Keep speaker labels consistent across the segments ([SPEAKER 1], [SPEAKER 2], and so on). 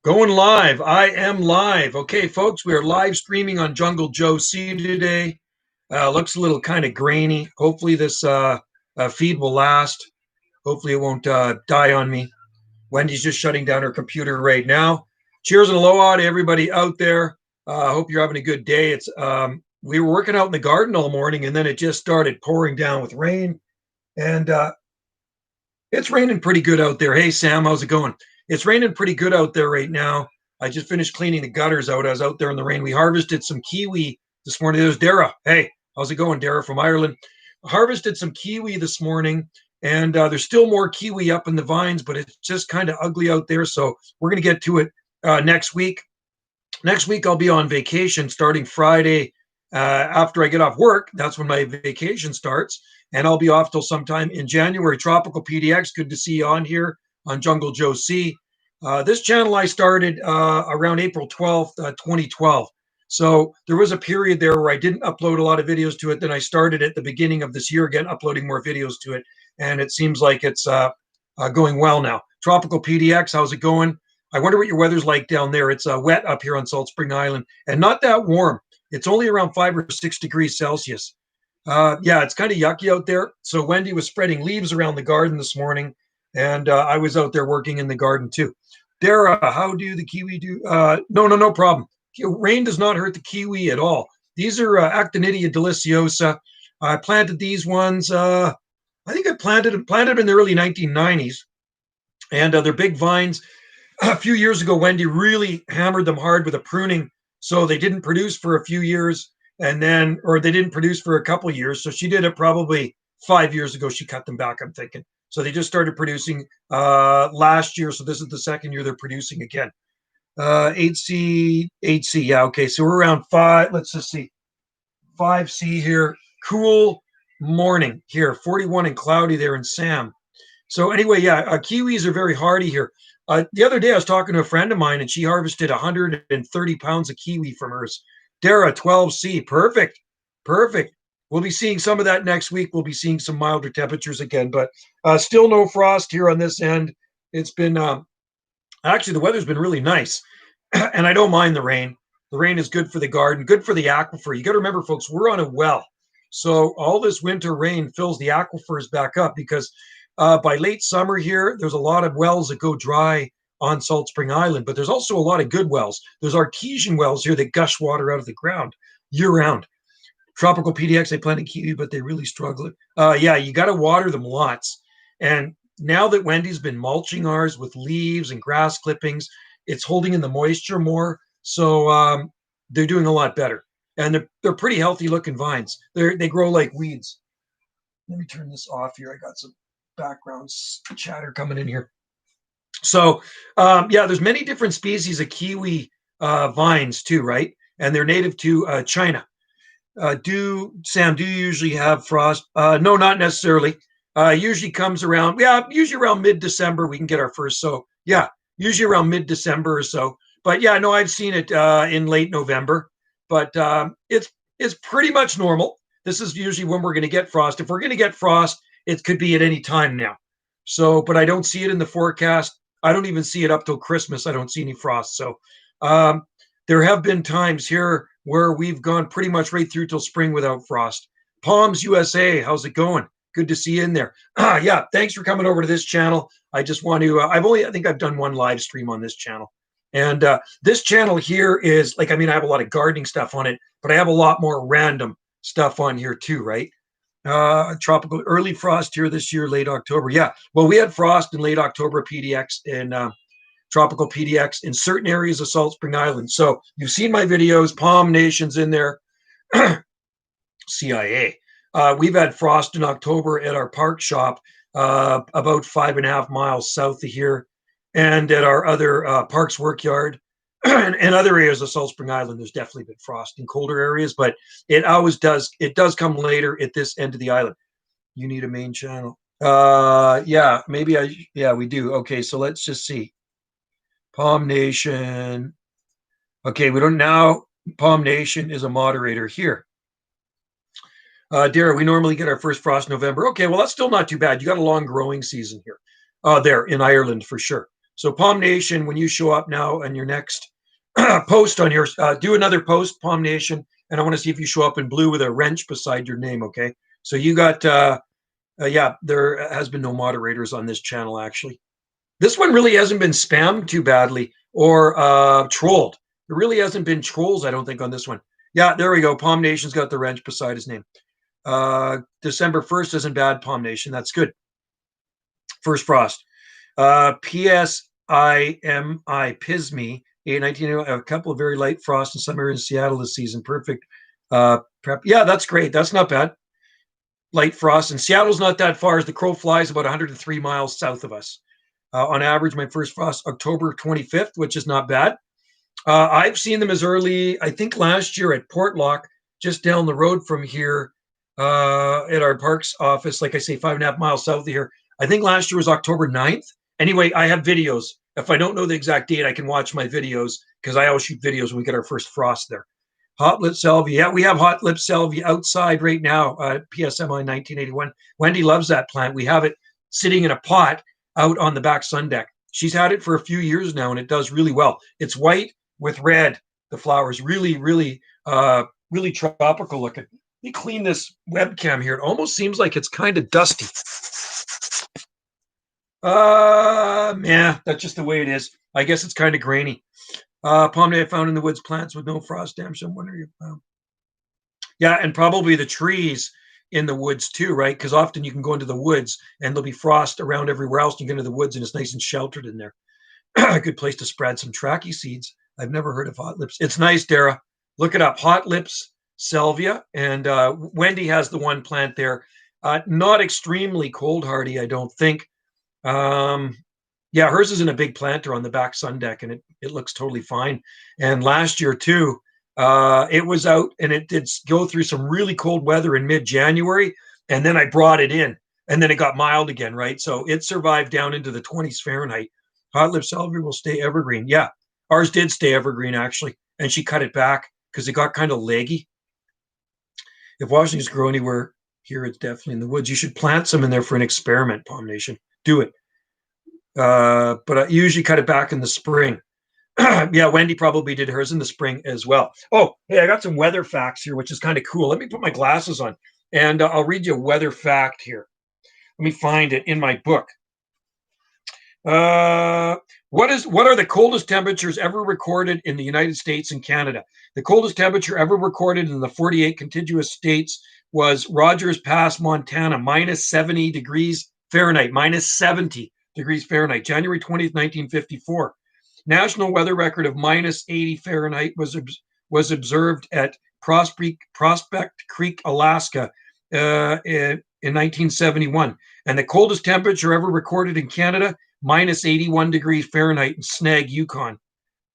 [SPEAKER 1] Going live. I am live. Okay, folks, we are live streaming on Jungle Joe C today. Looks a little kind of grainy. Hopefully this feed will last. Hopefully it won't die on me. Wendy's just shutting down her computer right now. Cheers and aloha to everybody out there. I hope you're having a good day. It's we were working out in the garden all morning, and then it just started pouring down with rain. And it's raining pretty good out there. Hey, Sam, how's it going? It's raining pretty good out there right now. I just finished cleaning the gutters out. I was out there in the rain. We harvested some kiwi this morning. There's Dara. Hey, how's it going, Dara from Ireland? Harvested some kiwi this morning, and there's still more kiwi up in the vines, but it's just kind of ugly out there. So we're going to get to it next week. Next week, I'll be on vacation starting Friday after I get off work. That's when my vacation starts. And I'll be off till sometime in January. Tropical PDX, good to see you on here on Jungle Joe C. This channel I started around April 12th, 2012. So there was a period there where I didn't upload a lot of videos to it. Then I started at the beginning of this year again, uploading more videos to it. And it seems like it's going well now. Tropical PDX, how's it going? I wonder what your weather's like down there. It's wet up here on Salt Spring Island and not that warm. It's only around 5 or 6 degrees Celsius. Yeah, it's kind of yucky out there. So Wendy was spreading leaves around the garden this morning, and I was out there working in the garden too. Dara, how do the kiwi do? No problem. Rain does not hurt the kiwi at all. These are Actinidia deliciosa. I planted these ones. I think I planted them in the early 1990s, and they're big vines. A few years ago, Wendy really hammered them hard with a pruning, so they didn't produce for a few years. And then, or they didn't produce for a couple of years. So she did it probably 5 years ago. She cut them back, I'm thinking. So they just started producing last year. So this is the second year they're producing again. 8C. Yeah. Okay. So we're around 5. Let's just see. 5C here. Cool morning here. 41 and cloudy there in Sam. So anyway, yeah, kiwis are very hardy here. The other day I was talking to a friend of mine and she harvested 130 pounds of kiwi from hers. Dara, 12C, perfect. We'll be seeing some of that next week. We'll be seeing some milder temperatures again, but still no frost here on this end. It's been, actually the weather's been really nice and I don't mind the rain. The rain is good for the garden, good for the aquifer. You got to remember, folks, we're on a well. So all this winter rain fills the aquifers back up because by late summer here, there's a lot of wells that go dry on Salt Spring Island, but there's also a lot of good wells. There's artesian wells here that gush water out of the ground year round. Tropical PDX, they planted kiwi, but they really struggle. Yeah, you got to water them lots. And now that Wendy's been mulching ours with leaves and grass clippings, it's holding in the moisture more. So they're doing a lot better. And they're pretty healthy looking vines. They grow like weeds. Let me turn this off here. I got some background chatter coming in here. So, yeah, there's many different species of kiwi vines too, right? And they're native to China. Sam, do you usually have frost? No, not necessarily. Usually comes around, usually around mid-December we can get our first. So, yeah, usually around mid-December or so. But yeah, no, I've seen it in late November. But it's pretty much normal. This is usually when we're going to get frost. If we're going to get frost, it could be at any time now. So, but I don't see it in the forecast. I don't even see it up till Christmas. I don't see any frost. So there have been times here where we've gone pretty much right through till spring without frost. Palms USA, how's it going? Good to see you in there. Yeah, thanks for coming over to this channel. I just want to, I think I've done one live stream on this channel. And this channel here is like, I mean, I have a lot of gardening stuff on it, but I have a lot more random stuff on here too, right? Tropical early frost here this year, late October. Yeah, well, we had frost in late October PDX and tropical PDX in certain areas of Salt Spring Island. So you've seen my videos, Palm Nation's in there, CIA. We've had frost in October at our park shop, about 5.5 miles south of here, and at our other parks workyard. And other areas of Salt Spring Island, there's definitely been frost in colder areas, but it always does. It does come later at this end of the island. You need a main channel. Yeah, maybe yeah, we do. Okay, so let's just see. Palm Nation. Okay, we don't now. Palm Nation is a moderator here. Dara, we normally get our first frost in November. Okay, well, that's still not too bad. You got a long growing season here. There in Ireland for sure. So Palm Nation, when you show up now on your next post on your, do another post, Palm Nation, and I want to see if you show up in blue with a wrench beside your name, okay? So you got, yeah, there has been no moderators on this channel, actually. This one really hasn't been spammed too badly or trolled. There really hasn't been trolls, I don't think, on this one. Yeah, there we go. Palm Nation's got the wrench beside his name. December 1st isn't bad, Palm Nation. That's good. First frost. PSIMI, PISME, 19, a couple of very light frosts in some areas in Seattle this season. Perfect prep. Yeah, that's great. That's not bad. Light frost. And Seattle's not that far as the crow flies, about 103 miles south of us. On average, my first frost, October 25th, which is not bad. I've seen them as early, I think last year at Portlock, just down the road from here at our parks office, like I say, 5.5 miles south of here. I think last year was October 9th. Anyway, I have videos. If I don't know the exact date, I can watch my videos because I always shoot videos when we get our first frost there. Hot lip salvia. Yeah, we have hot lip salvia outside right now, PSMI 1981. Wendy loves that plant. We have it sitting in a pot out on the back sun deck. She's had it for a few years now, and it does really well. It's white with red. The flowers really, really, really tropical looking. Let me clean this webcam here. It almost seems like it's kind of dusty. Yeah, that's just the way it is. I guess it's kind of grainy. Palm I found in the woods, plants with no frost damage. I'm wondering if, yeah, and probably the trees in the woods too, right? Because often you can go into the woods and there'll be frost around everywhere else. You get into the woods and it's nice and sheltered in there. A good place to spread some trachea seeds. I've never heard of hot lips. It's nice, Dara. Look it up. Hot lips salvia. And Wendy has the one plant there. Not extremely cold hardy, I don't think. Yeah, hers is in a big planter on the back sun deck, and it looks totally fine. And last year too, it was out, and it did go through some really cold weather in mid-January, and then I brought it in, and then it got mild again, right? So it survived down into the 20s Fahrenheit. Hot lip salvia will stay evergreen. Yeah, ours did stay evergreen actually, and she cut it back because it got kind of leggy. If Washington's grow anywhere here, it's definitely in the woods. You should plant some in there for an experiment, Palm Nation. Do it. But I usually cut it back in the spring. Yeah, Wendy probably did hers in the spring as well. Oh, hey, I got some weather facts here, which is kind of cool. Let me put my glasses on, and I'll read you a weather fact here. Let me find it in my book. What are the coldest temperatures ever recorded in the United States and Canada? The coldest temperature ever recorded in the 48 contiguous states was Rogers Pass, Montana, minus 70 degrees Fahrenheit, minus 70 degrees Fahrenheit, January 20th, 1954. National weather record of minus 80 Fahrenheit was observed at Prospect Creek, Alaska in 1971. And the coldest temperature ever recorded in Canada, minus 81 degrees Fahrenheit in Snag, Yukon.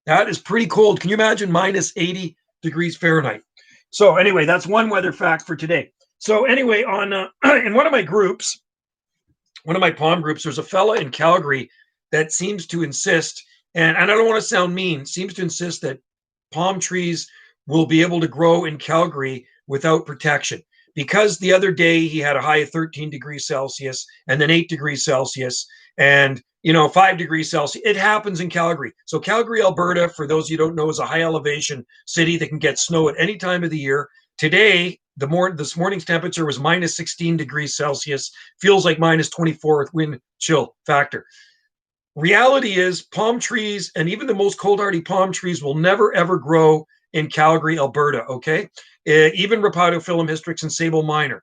[SPEAKER 1] That is pretty cold. Can you imagine minus 80 degrees Fahrenheit? So anyway, that's one weather fact for today. So anyway, on in one of my groups, one of my palm groups, there's a fella in Calgary that seems to insist, and I don't want to sound mean, seems to insist that palm trees will be able to grow in Calgary without protection. Because the other day he had a high of 13 degrees Celsius and then 8 degrees Celsius and 5 degrees Celsius. It happens in Calgary. So Calgary, Alberta, for those you don't know, is a high elevation city that can get snow at any time of the year. Today, this morning's temperature was minus 16 degrees Celsius. Feels like minus 24 with wind chill factor. Reality is palm trees and even the most cold hardy palm trees will never ever grow in Calgary, Alberta, okay? Even Rhapidophyllum hystrix and Sable minor.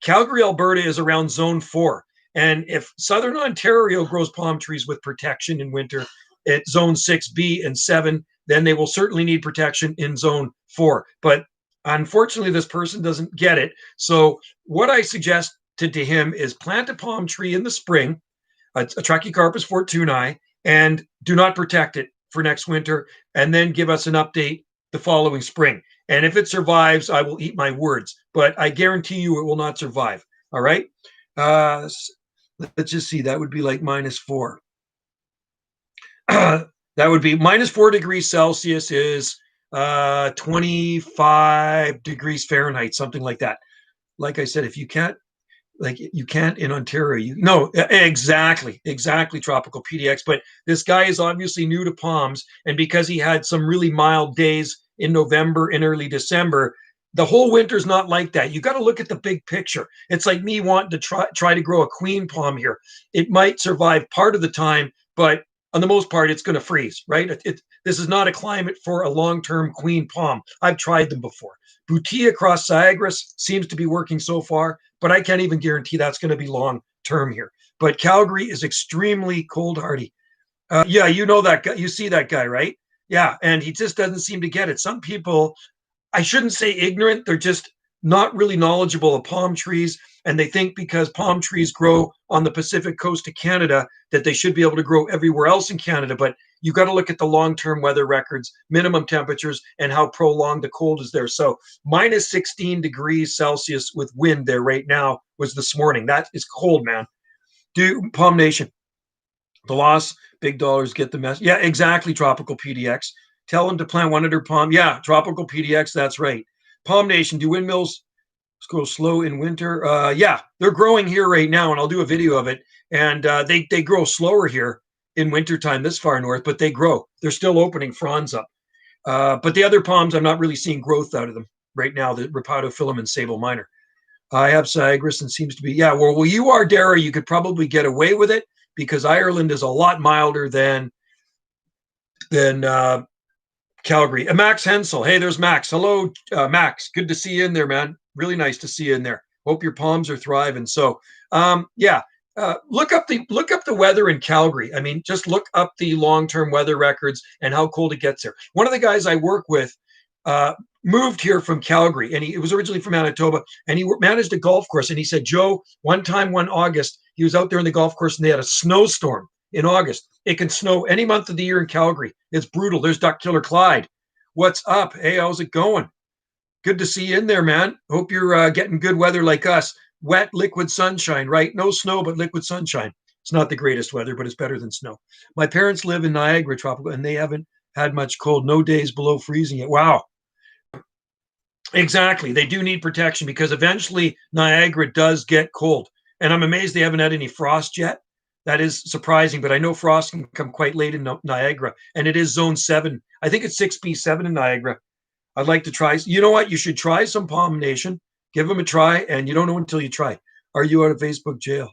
[SPEAKER 1] Calgary, Alberta is around zone 4. And if Southern Ontario grows palm trees with protection in winter at zone 6B and 7, then they will certainly need protection in zone 4. But unfortunately, this person doesn't get it. So what I suggested to him is plant a palm tree in the spring, a Trachycarpus fortunei, and do not protect it for next winter, and then give us an update the following spring. And if it survives, I will eat my words, but I guarantee you it will not survive. All right. Let's just see. That would be like minus 4. That would be minus 4 degrees Celsius is 25 degrees Fahrenheit, something like that. Like I said, if you can't, Like you can't in Ontario. No, exactly, tropical PDX. But this guy is obviously new to palms, and because he had some really mild days in November and early December, the whole winter's not like that. You got to look at the big picture. It's like me wanting to try to grow a queen palm here. It might survive part of the time, but on the most part, it's going to freeze, right? This is not a climate for a long-term queen palm. I've tried them before. Butia cross Sagres seems to be working so far, but I can't even guarantee that's going to be long term here. But Calgary is extremely cold hardy. Yeah, you know that guy. You see that guy, right? Yeah, and he just doesn't seem to get it. Some people, I shouldn't say ignorant, they're just not really knowledgeable of palm trees. And they think because palm trees grow on the Pacific coast of Canada, that they should be able to grow everywhere else in Canada. But you got to look at the long-term weather records, minimum temperatures, and how prolonged the cold is there. So minus 16 degrees Celsius with wind there right now was this morning. That is cold, man. Palm Nation, the loss, big dollars, get the mess. Yeah, exactly, Tropical PDX. Tell them to plant 100 palm. Yeah, Tropical PDX, that's right. Palm Nation, do windmills go slow in winter? Yeah, they're growing here right now, and I'll do a video of it. And they grow slower here in wintertime this far north, but they grow. They're still opening fronds up. But the other palms, I'm not really seeing growth out of them right now, the Rapatophyllum and Sable Minor. I have Sagres and seems to be, yeah, well, you are, Dara, you could probably get away with it because Ireland is a lot milder than Calgary. Max Hensel. Hey, there's Max. Hello, Max. Good to see you in there, man. Really nice to see you in there. Hope your palms are thriving. So, yeah, look up the weather in Calgary. I mean, just look up the long-term weather records and how cold it gets there. One of the guys I work with moved here from Calgary, and he was originally from Manitoba, and he managed a golf course. And he said, Joe, one August, he was out there in the golf course, and they had a snowstorm in August. It can snow any month of the year in Calgary. It's brutal. There's Duck Killer Clyde. What's up? Hey, how's it going? Good to see you in there, man. Hope you're getting good weather like us. Wet, liquid sunshine, right? No snow, but liquid sunshine. It's not the greatest weather, but it's better than snow. My parents live in Niagara, tropical, and they haven't had much cold. No days below freezing yet. Wow. Exactly. They do need protection because eventually Niagara does get cold. And I'm amazed they haven't had any frost yet. That is surprising, but I know frost can come quite late in Niagara, and it is zone 7. I think it's 6B7 in Niagara. I'd like to try. You know what? You should try some Palm Nation. Give them a try, and you don't know until you try. Are you out of Facebook jail?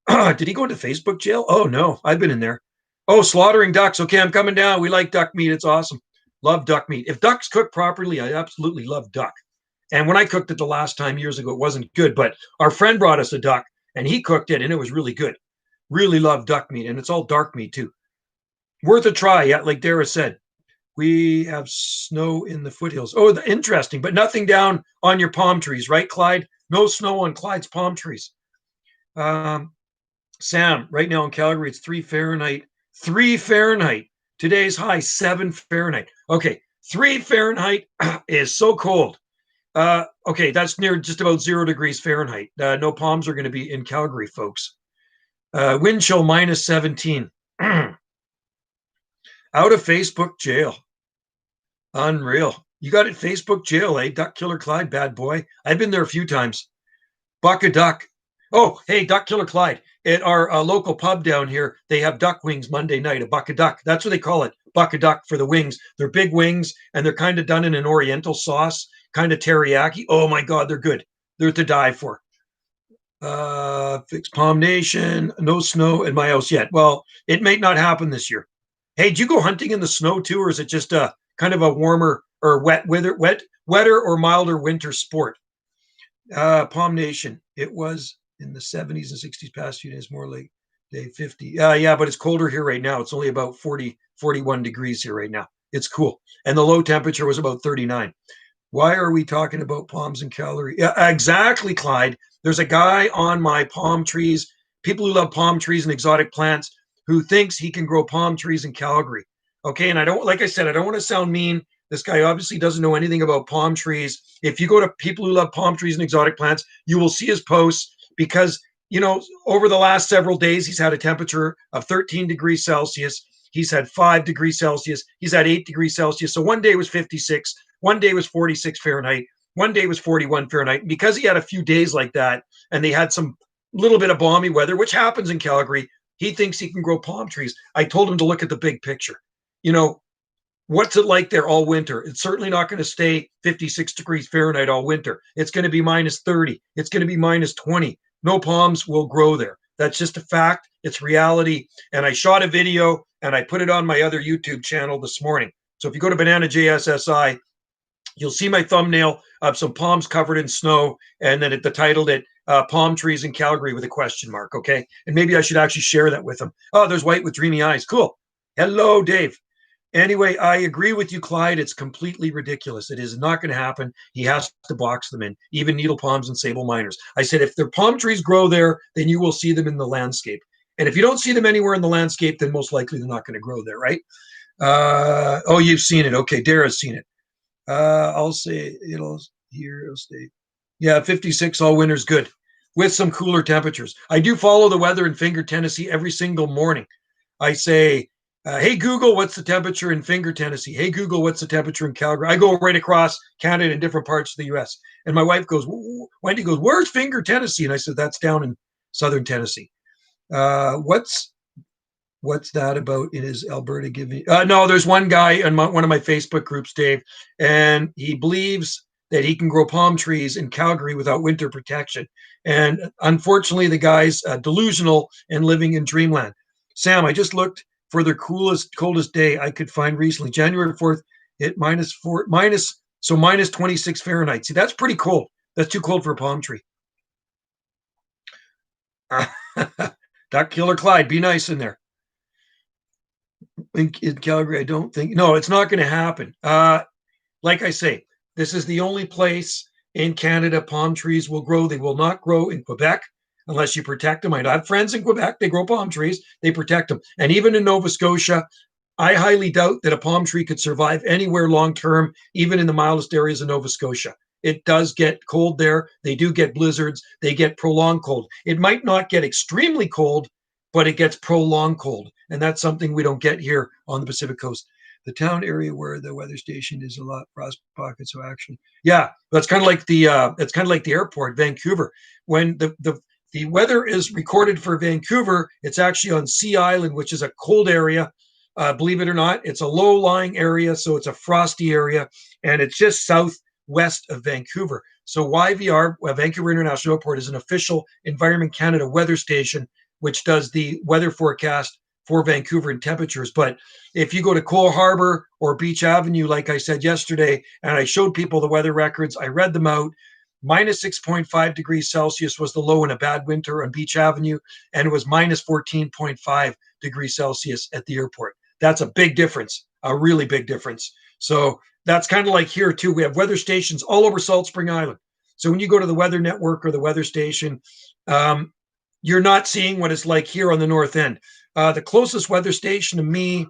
[SPEAKER 1] Did he go into Facebook jail? Oh, no. I've been in there. Oh, slaughtering ducks. Okay, I'm coming down. We like duck meat. It's awesome. Love duck meat. If duck's cooked properly, I absolutely love duck. And when I cooked it the last time years ago, it wasn't good, but our friend brought us a duck, and he cooked it, and it was really good. Really love duck meat, and it's all dark meat, too. Worth a try, yeah, like Dara said. We have snow in the foothills. Oh, interesting, but nothing down on your palm trees, right, Clyde? No snow on Clyde's palm trees. Sam, right now in Calgary, it's 3 Fahrenheit. 3 Fahrenheit. Today's high, 7 Fahrenheit. Okay, 3 Fahrenheit is so cold. Okay, that's near just about 0 degrees Fahrenheit. No palms are going to be in Calgary, folks. Wind chill minus 17. Out of Facebook jail. Unreal. You got it, Facebook jail, eh? Duck Killer Clyde, bad boy. I've been there a few times. Buck a duck. Oh, hey, Duck Killer Clyde. At our local pub down here, they have duck wings Monday night, a buck a duck. That's what they call it, buck a duck for the wings. They're big wings, and they're kind of done in an oriental sauce, kind of teriyaki. Oh, my God, they're good. They're to die for. Fixed Palm Nation, no snow in my house yet. Well, it may not happen this year. Hey, do you go hunting in the snow too, or is it just a kind of a warmer or wetter or milder winter sport? Palm Nation, it was in the 70s and 60s past few days, more like day 50. Yeah, but it's colder here right now. It's only about 40, 41 degrees here right now. It's cool. And the low temperature was about 39. Why are we talking about palms and Calgary? Yeah, exactly, Clyde. There's a guy on my palm trees, people who love palm trees and exotic plants, who thinks he can grow palm trees in Calgary. Okay, and I don't, like I said, I don't want to sound mean. This guy obviously doesn't know anything about palm trees. If you go to people who love palm trees and exotic plants, you will see his posts because, you know, over the last several days, he's had a temperature of 13 degrees Celsius. He's had 5 degrees Celsius. He's had 8 degrees Celsius. So one day was 56. One day was 46 Fahrenheit. One day was 41 Fahrenheit. And because he had a few days like that, and they had some little bit of balmy weather, which happens in Calgary, he thinks he can grow palm trees. I told him to look at the big picture. You know, what's it like there all winter? It's certainly not going to stay 56 degrees Fahrenheit all winter. It's going to be minus 30. It's going to be minus 20. No palms will grow there. That's just a fact. It's reality. And I shot a video and I put it on my other YouTube channel this morning. So if you go to Banana JSSI, you'll see my thumbnail of some palms covered in snow, and then the titled it "Palm Trees in Calgary" with a question mark. Okay, and maybe I should actually share that with them. Oh, there's White with dreamy eyes. Cool. Hello, Dave. Anyway, I agree with you, Clyde. It's completely ridiculous. It is not going to happen. He has to box them in, even needle palms and sable minors. I said, if their palm trees grow there, then you will see them in the landscape. And if you don't see them anywhere in the landscape, then most likely they're not going to grow there, right? Oh, you've seen it. Okay, Dara's seen it. I'll say it'll stay. Yeah, 56 all winter's good with some cooler temperatures. I do follow the weather in Finger, Tennessee every single morning. I say, hey, Google, what's the temperature in Finger, Tennessee? Hey, Google, what's the temperature in Calgary? I go right across Canada and different parts of the U.S. And my wife goes, Wendy goes, where's Finger, Tennessee? And I said, that's down in southern Tennessee. What's that about? It is Alberta giving. No, there's one guy in one of my Facebook groups, Dave, and he believes that he can grow palm trees in Calgary without winter protection. And unfortunately, the guy's delusional and living in dreamland. Sam, I just looked for the coldest day I could find recently. January 4th, it minus 26 Fahrenheit. See, that's pretty cold. That's too cold for a palm tree. Duck Killer Clyde, be nice in there. In Calgary, I don't think. No, it's not going to happen. Like I say, this is the only place in Canada palm trees will grow. They will not grow in Quebec unless you protect them. I have friends in Quebec. They grow palm trees. They protect them. And even in Nova Scotia, I highly doubt that a palm tree could survive anywhere long term, even in the mildest areas of Nova Scotia. It does get cold there. They do get blizzards. They get prolonged cold. It might not get extremely cold, but it gets prolonged cold. And that's something we don't get here on the Pacific Coast. The town area where the weather station is a lot frost pockets. So actually, yeah, that's kind of like the airport, Vancouver. When the weather is recorded for Vancouver, it's actually on Sea Island, which is a cold area. Believe it or not, it's a low-lying area, so it's a frosty area, and it's just southwest of Vancouver. So YVR, Vancouver International Airport, is an official Environment Canada weather station, which does the weather forecast for Vancouver and temperatures. But if you go to Cole Harbor or Beach Avenue, like I said yesterday, and I showed people the weather records, I read them out, minus 6.5 degrees Celsius was the low in a bad winter on Beach Avenue, and it was minus 14.5 degrees Celsius at the airport. That's a big difference, a really big difference. So that's kind of like here too. We have weather stations all over Salt Spring Island. So when you go to the weather network or the weather station, you're not seeing what it's like here on the north end. The closest weather station to me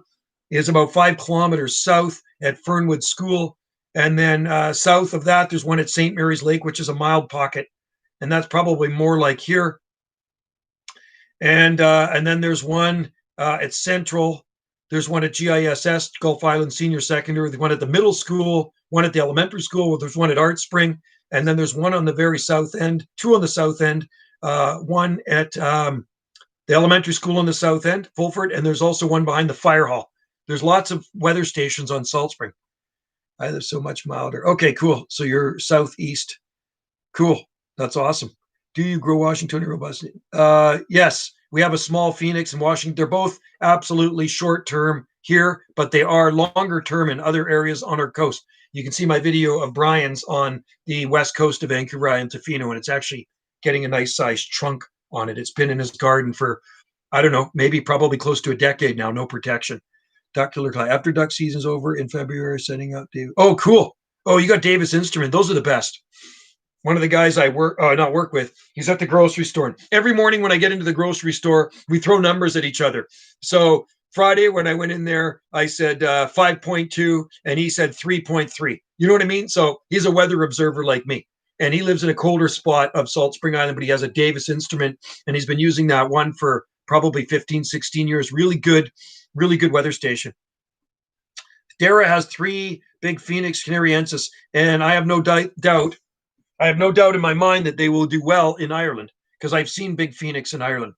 [SPEAKER 1] is about 5 kilometers south at Fernwood School. And then south of that, there's one at St. Mary's Lake, which is a mild pocket. And that's probably more like here. And then there's one at Central. There's one at GISS, Gulf Island Senior Secondary. There's one at the middle school, one at the elementary school. There's one at Art Spring. And then there's one on the very south end, 2 on the south end, one at the elementary school on the south end, Fulford, and there's also one behind the fire hall. There's lots of weather stations on Salt Spring. They're so much milder. Okay, cool. So you're southeast. Cool. That's awesome. Do you grow Washington robust? Yes, we have a small Phoenix in Washington. They're both absolutely short term here, but they are longer term in other areas on our coast. You can see my video of Brian's on the west coast of Vancouver Island, Tofino, and it's actually getting a nice sized trunk on it. It's been in his garden for, I don't know, maybe probably close to a decade now, no protection. Duck Killer Clyde. After duck season's over in February, setting up David. Oh, cool. Oh, you got Davis Instrument. Those are the best. One of the guys I not work with, he's at the grocery store. Every morning when I get into the grocery store, we throw numbers at each other. So Friday when I went in there, I said 5.2 and he said 3.3. You know what I mean? So he's a weather observer like me. And he lives in a colder spot of Salt Spring Island, but he has a Davis Instrument, and he's been using that one for probably 15, 16 years. Really good weather station. Dara has 3 big Phoenix canariensis, and I have no doubt. I have no doubt in my mind that they will do well in Ireland because I've seen big Phoenix in Ireland.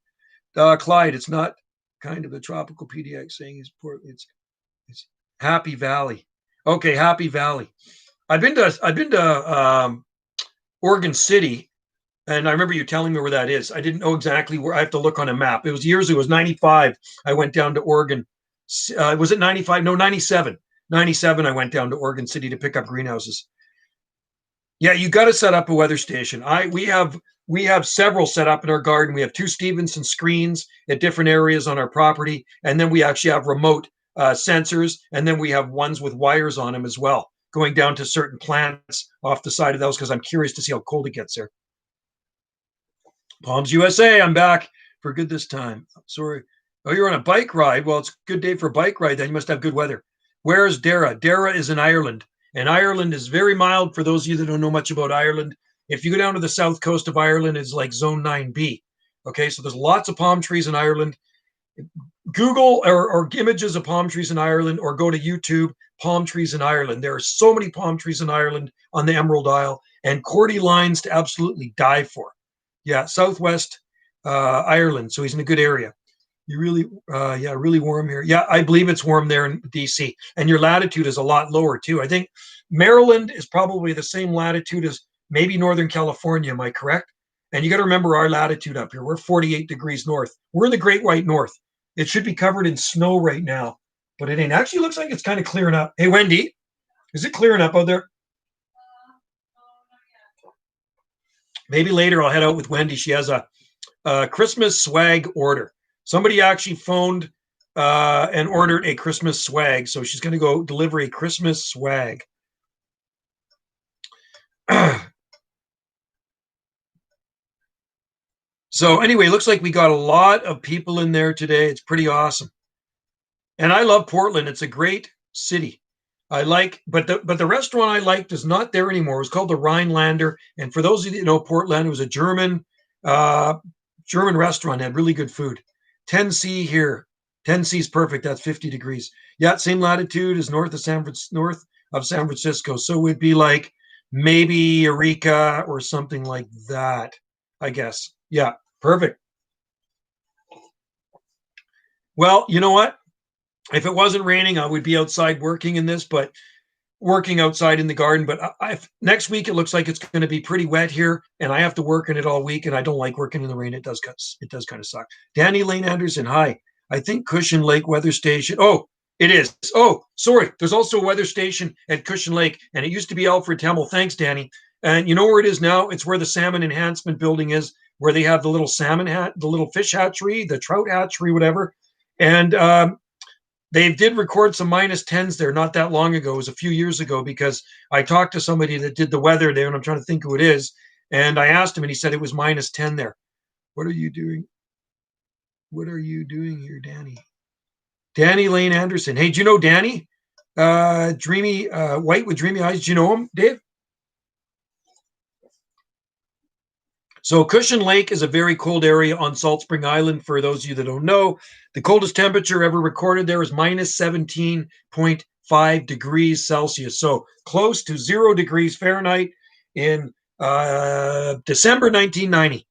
[SPEAKER 1] Clyde, it's not kind of a tropical PDX saying it's Happy Valley. Okay, Happy Valley. I've been to Oregon City, and I remember you telling me where that is. I didn't know exactly where. I have to look on a map. It was years ago. It was 95. I went down to Oregon. Was it 95? No, 97. 97, I went down to Oregon City to pick up greenhouses. Yeah, you got to set up a weather station. We have several set up in our garden. We have 2 Stevenson screens at different areas on our property, and then we actually have remote sensors, and then we have ones with wires on them as well, going down to certain plants off the side of those because I'm curious to see how cold it gets there. Palms USA, I'm back for good this time. Sorry. Oh, you're on a bike ride. Well, it's a good day for a bike ride. Then you must have good weather. Where is Dara? Dara is in Ireland. And Ireland is very mild for those of you that don't know much about Ireland. If you go down to the south coast of Ireland, it's like zone 9B. Okay, so there's lots of palm trees in Ireland. Google or images of palm trees in Ireland, or go to YouTube, palm trees in Ireland. There are so many palm trees in Ireland on the Emerald Isle, and Cordy lines to absolutely die for. Yeah, southwest Ireland. So he's in a good area. You really, really warm here. Yeah, I believe it's warm there in DC. And your latitude is a lot lower too. I think Maryland is probably the same latitude as maybe Northern California. Am I correct? And you got to remember our latitude up here. We're 48 degrees north. We're in the Great White North. It should be covered in snow right now, but it ain't. Actually, looks like it's kind of clearing up. Hey, Wendy, is it clearing up out there? Maybe later I'll head out with Wendy. She has a Christmas swag order. Somebody actually phoned and ordered a Christmas swag, so she's going to go deliver a Christmas swag. So anyway, looks like we got a lot of people in there today. It's pretty awesome. And I love Portland. It's a great city. I like, but the restaurant I liked is not there anymore. It was called the Rhinelander. And for those of you that know Portland, it was a German restaurant. It had really good food. 10C here. 10C is perfect. That's 50 degrees. Yeah, same latitude as north of San Francisco. So it would be like maybe Eureka or something like that, I guess. Yeah, perfect. Well, you know what? If it wasn't raining, I would be outside working in this, but working outside in the garden. But next week, it looks like it's going to be pretty wet here, and I have to work in it all week, and I don't like working in the rain. It does kind of suck. Danny Lane Anderson, hi. I think Cushion Lake Weather Station. Oh, it is. Oh, sorry. There's also a weather station at Cushion Lake, and it used to be Alfred Temmel. Thanks, Danny. And you know where it is now? It's where the Salmon Enhancement Building is, where they have the little the little fish hatchery, the trout hatchery, whatever. And they did record some -10s there not that long ago. It was a few years ago, because I talked to somebody that did the weather there, and I'm trying to think who it is. And I asked him, and he said it was -10 there. What are you doing? What are you doing here, Danny? Danny Lane Anderson. Hey, do you know Danny? Dreamy, white with dreamy eyes. Do you know him, Dave? So Cushion Lake is a very cold area on Salt Spring Island. For those of you that don't know, the coldest temperature ever recorded there is -17.5 degrees Celsius. So close to 0 degrees Fahrenheit in December 1990.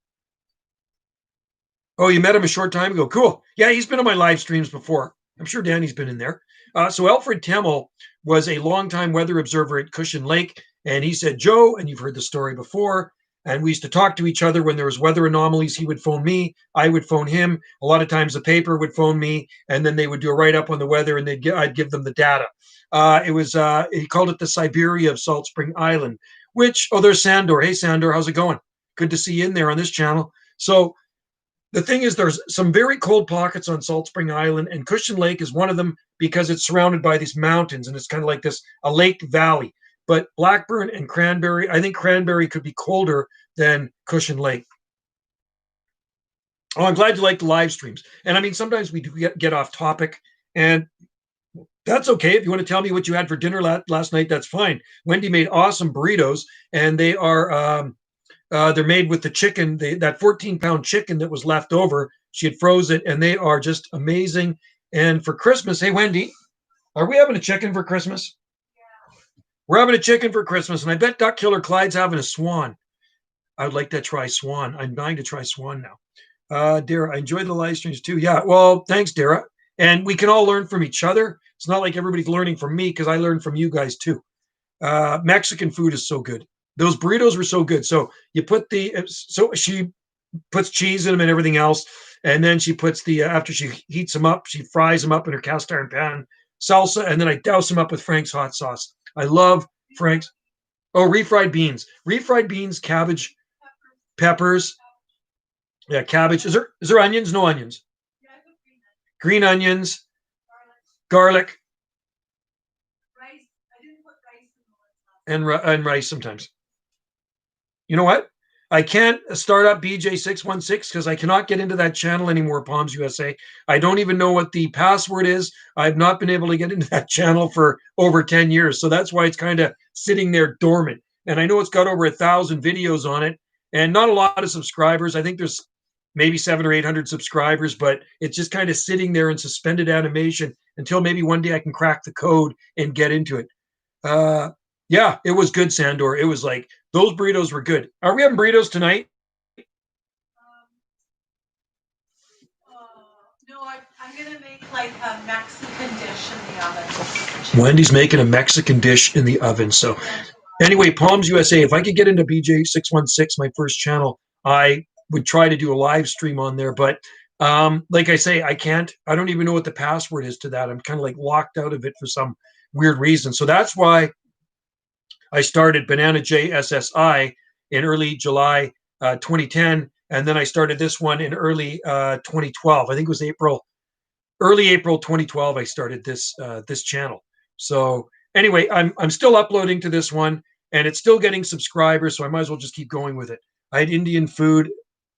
[SPEAKER 1] Oh, you met him a short time ago. Cool. Yeah, he's been on my live streams before. I'm sure Danny's been in there. So Alfred Temmel was a longtime weather observer at Cushion Lake. And he said, Joe, and you've heard the story before, and we used to talk to each other when there was weather anomalies. He would phone me. I would phone him. A lot of times the paper would phone me, and then they would do a write-up on the weather, and I'd give them the data. He called it the Siberia of Salt Spring Island, there's Sandor. Hey, Sandor, how's it going? Good to see you in there on this channel. So the thing is, there's some very cold pockets on Salt Spring Island, and Cushion Lake is one of them because it's surrounded by these mountains, and it's kind of like a lake valley. But Blackburn and Cranberry, I think Cranberry could be colder than Cushion Lake. Oh, I'm glad you like the live streams. And I mean, sometimes we do get off topic, and that's okay. If you want to tell me what you had for dinner last night, that's fine. Wendy made awesome burritos, and they are they're made with the chicken, that 14-pound chicken that was left over. She had froze it, and they are just amazing. And for Christmas, hey, Wendy, Are we having a chicken for Christmas? We're having a chicken for Christmas, and I bet Duck Killer Clyde's having a swan. I would like to try swan. I'm dying to try swan now. Dara, I enjoy the live streams too. Yeah, well, thanks, Dara. And we can all learn from each other. It's not like everybody's learning from me because I learned from you guys too. Mexican food is so good. Those burritos were so good. So you put so she puts cheese in them and everything else, and then she puts after she heats them up, she fries them up in her cast iron pan, salsa, and then I douse them up with Frank's hot sauce. I love Frank's. Oh, refried beans, cabbage, peppers. Yeah, cabbage. Is there onions? No onions. Green onions, garlic, and rice sometimes. You know what? I can't start up BJ616 because I cannot get into that channel anymore, Palms USA. I don't even know what the password is. I've not been able to get into that channel for over 10 years. So that's why it's kind of sitting there dormant. And I know it's got over 1,000 videos on it and not a lot of subscribers. I think there's maybe 700 or 800 subscribers, but it's just kind of sitting there in suspended animation until maybe one day I can crack the code and get into it. Yeah, it was good, Sandor. It was like those burritos were good. Are we having burritos tonight?
[SPEAKER 2] No, I'm gonna make like a Mexican dish in the oven.
[SPEAKER 1] Wendy's making a Mexican dish in the oven. So anyway, Palms USA, if I could get into BJ616, my first channel, I would try to do a live stream on there. But like I say, I can't. I don't even know what the password is to that. I'm kind of like locked out of it for some weird reason. So that's why I started Banana JSSI in early July 2010, and then I started this one in early 2012. I think it was early April 2012. I started this channel. So anyway, I'm still uploading to this one, and it's still getting subscribers. So I might as well just keep going with it. I had Indian food.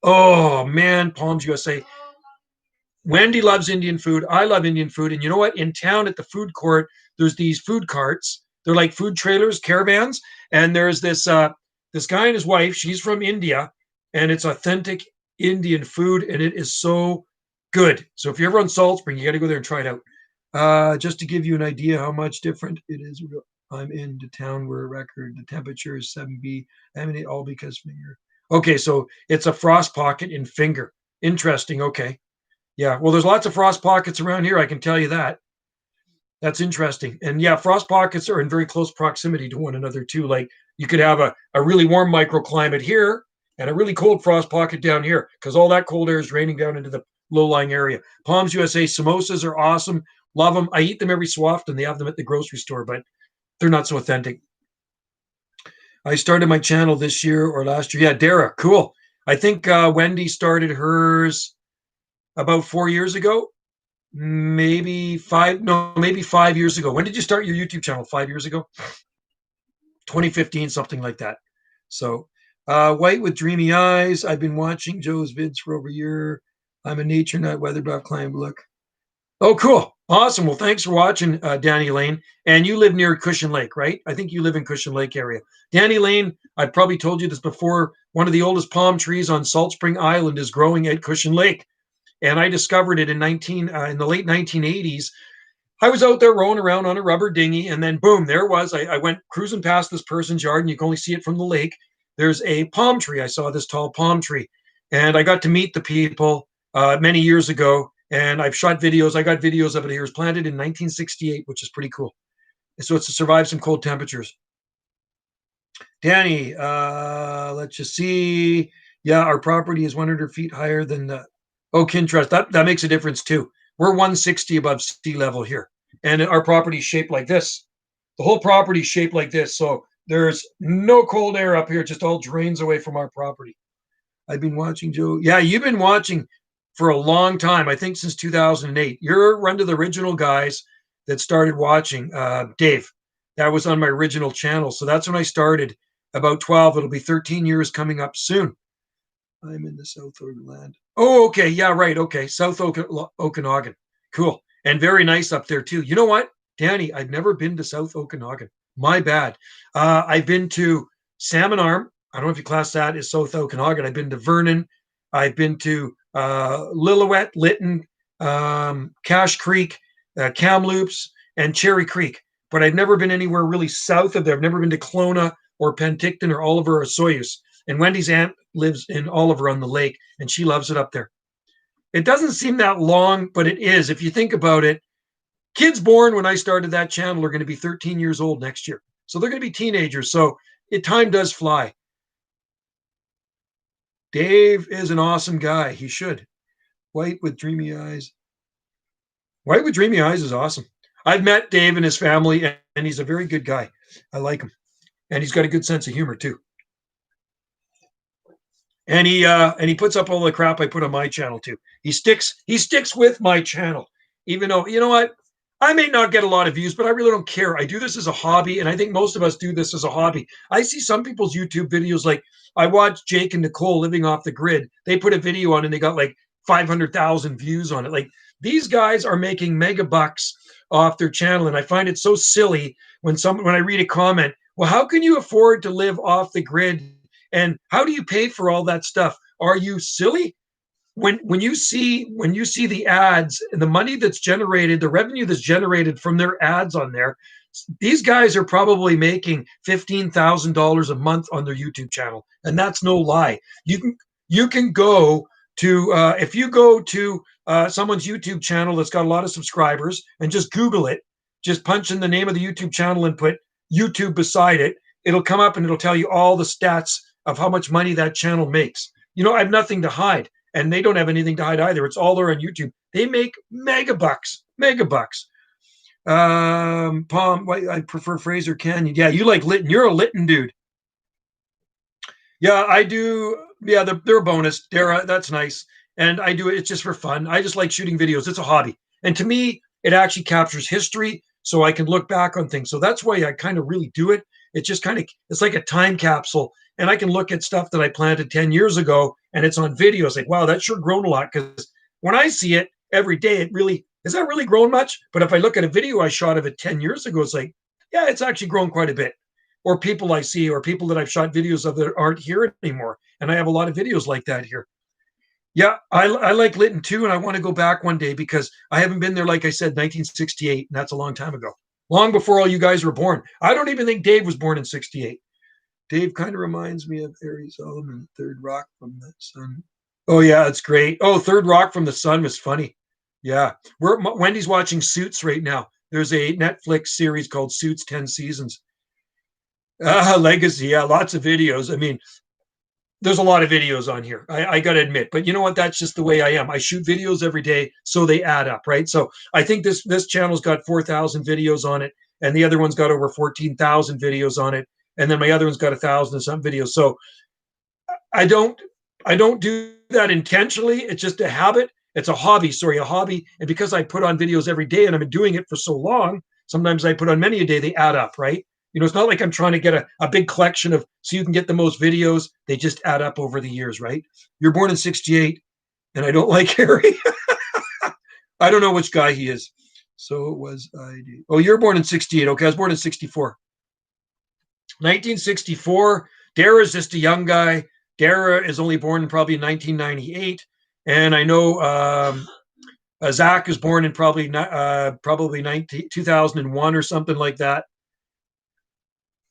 [SPEAKER 1] Oh man, Palms USA. Wendy loves Indian food. I love Indian food. And you know what? In town at the food court, there's these food carts. They're like food trailers, caravans. And there's this guy and his wife. She's from India, and it's authentic Indian food, and it is so good. So if you're ever on Salt Spring, you got to go there and try it out. Just to give you an idea how much different it is. I'm in the town where the temperature is 7B. I mean, all because finger. Okay, so it's a frost pocket in finger. Interesting. Okay. Yeah, well, there's lots of frost pockets around here. I can tell you that. That's interesting. And yeah, frost pockets are in very close proximity to one another too. Like you could have a really warm microclimate here and a really cold frost pocket down here because all that cold air is draining down into the low-lying area. Palms USA samosas are awesome. Love them. I eat them every so often. They have them at the grocery store, but they're not so authentic. I started my channel this year or last year. Yeah, Dara, cool. I think Wendy started hers about 4 years ago, maybe 5 years ago. When did you start your YouTube channel? 5 years ago? 2015, something like that. So White with Dreamy Eyes. I've been watching Joe's vids for over a year. I'm a nature nut, weather buff, climb look. Oh, cool. Awesome. Well, thanks for watching, Danny Lane. And you live near Cushion Lake, right? I think you live in Cushion Lake area. Danny Lane, I've probably told you this before. One of the oldest palm trees on Salt Spring Island is growing at Cushion Lake. And I discovered it in the late 1980s. I was out there rowing around on a rubber dinghy, and then boom, there it was. I went cruising past this person's yard, and you can only see it from the lake. There's a palm tree. I saw this tall palm tree, and I got to meet the people many years ago. And I've shot videos. I got videos of it here. It was planted in 1968, which is pretty cool. So it's to survive some cold temperatures. Danny, let's just see. Yeah, our property is 100 feet higher than the Kintrust. That makes a difference too. We're 160 above sea level here, and our property is shaped like this. The whole property is shaped like this, so there's no cold air up here. It just all drains away from our property. I've been watching Joe. Yeah, you've been watching for a long time. I think since 2008. You're one of the original guys that started watching. Dave, that was on my original channel, so that's when I started. About 12. It'll be 13 years coming up soon. I'm in the South Overland. Oh, okay. Yeah, right. Okay. South Okanagan. Cool. And very nice up there, too. You know what, Danny? I've never been to South Okanagan. My bad. I've been to Salmon Arm. I don't know if you class that as South Okanagan. I've been to Vernon. I've been to Lillooet, Lytton, Cache Creek, Kamloops, and Cherry Creek, but I've never been anywhere really south of there. I've never been to Kelowna or Penticton or Oliver or Soyuz. And Wendy's aunt lives in Oliver on the lake, and she loves it up there. It doesn't seem that long, but it is. If you think about it, kids born when I started that channel are going to be 13 years old next year. So they're going to be teenagers. So time does fly. Dave is an awesome guy. He should. White with dreamy eyes. White with dreamy eyes is awesome. I've met Dave and his family, and he's a very good guy. I like him. And he's got a good sense of humor too. And he puts up all the crap I put on my channel too. He sticks with my channel, even though, you know what, I may not get a lot of views, but I really don't care. I do this as a hobby, and I think most of us do this as a hobby. I see some people's YouTube videos, like I watched Jake and Nicole living off the grid. They put a video on and they got like 500,000 views on it. Like, these guys are making mega bucks off their channel, and I find it so silly when I read a comment, well, how can you afford to live off the grid? And how do you pay for all that stuff? Are you silly? When you see the ads and the money that's generated, the revenue that's generated from their ads on there, these guys are probably making $15,000 a month on their YouTube channel, and that's no lie. You can go to if you go to someone's YouTube channel that's got a lot of subscribers and just Google it, just punch in the name of the YouTube channel and put YouTube beside it. It'll come up and it'll tell you all the stats of how much money that channel makes. You know, I have nothing to hide, and they don't have anything to hide either. It's all there on YouTube. They make mega bucks. Palm, I prefer Fraser Canyon. Yeah, you like Lytton. You're a Lytton dude. Yeah, I do. Yeah, they're a bonus. Dara, that's nice. And I do it. It's just for fun. I just like shooting videos. It's a hobby. And to me, it actually captures history so I can look back on things. So that's why I kind of really do it. It's just kind of, it's like a time capsule. And I can look at stuff that I planted 10 years ago and it's on video. It's like, wow, that's sure grown a lot. Because when I see it every day, it really, has that really grown much? But if I look at a video I shot of it 10 years ago, it's like, yeah, it's actually grown quite a bit. Or people I see, or people that I've shot videos of that aren't here anymore. And I have a lot of videos like that here. Yeah, I like Lytton too, and I want to go back one day because I haven't been there, like I said, 1968, and that's a long time ago. Long before all you guys were born. I don't even think Dave was born in 68. Dave kind of reminds me of Harry Solomon, Third Rock from the Sun. Oh, yeah, it's great. Oh, Third Rock from the Sun was funny. Yeah. Wendy's watching Suits right now. There's a Netflix series called Suits, 10 seasons. Legacy, yeah, lots of videos. I mean, there's a lot of videos on here. I got to admit, but you know what? That's just the way I am. I shoot videos every day, so they add up, right? So I think this channel's got 4,000 videos on it, and the other one's got over 14,000 videos on it, and then my other one's got 1,000 and some videos. So I don't do that intentionally. It's just a habit. It's a hobby. Sorry, a hobby. And because I put on videos every day, and I've been doing it for so long, sometimes I put on many a day. They add up, right? You know, it's not like I'm trying to get a big collection of so you can get the most videos. They just add up over the years, right? You're born in 68, and I don't like Harry. I don't know which guy he is. So it was ID. Oh, you're born in 68. Okay, I was born in 64. 1964. Dara is just a young guy. Dara is only born in probably 1998. And I know Zach is born in probably 2001 or something like that.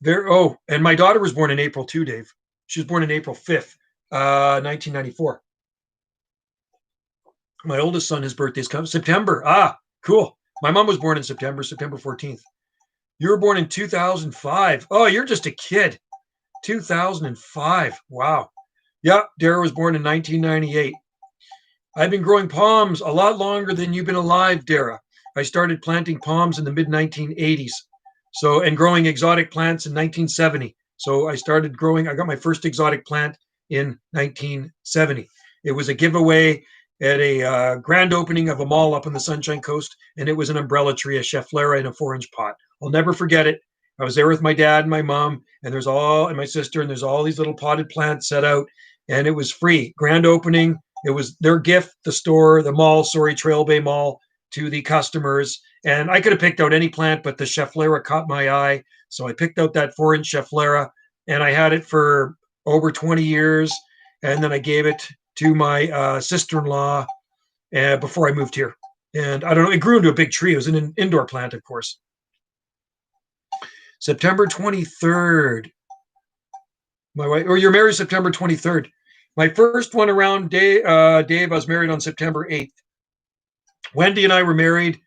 [SPEAKER 1] And my daughter was born in April too, Dave. She was born in April 5th, 1994. My oldest son, his birthday's coming September. Ah, cool. My mom was born in September 14th. You were born in 2005. Oh, you're just a kid. 2005. Wow. Yeah, Dara was born in 1998. I've been growing palms a lot longer than you've been alive, Dara. I started planting palms in the mid-1980s. So, and growing exotic plants in 1970. So I got my first exotic plant in 1970. It was a giveaway at a grand opening of a mall up on the Sunshine Coast, and it was an umbrella tree, a Schefflera in a 4-inch pot. I'll never forget it. I was there with my dad and my mom, and my sister, and there's all these little potted plants set out, and it was free. Grand opening. It was their gift, Trail Bay Mall, to the customers. And I could have picked out any plant, but the Schefflera caught my eye. So I picked out that 4-inch Schefflera, and I had it for over 20 years. And then I gave it to my sister-in-law before I moved here. And I don't know, it grew into a big tree. It was an indoor plant, of course. September 23rd. My wife, or you're married September 23rd. My first one around, Dave, I was married on September 8th. Wendy and I were married.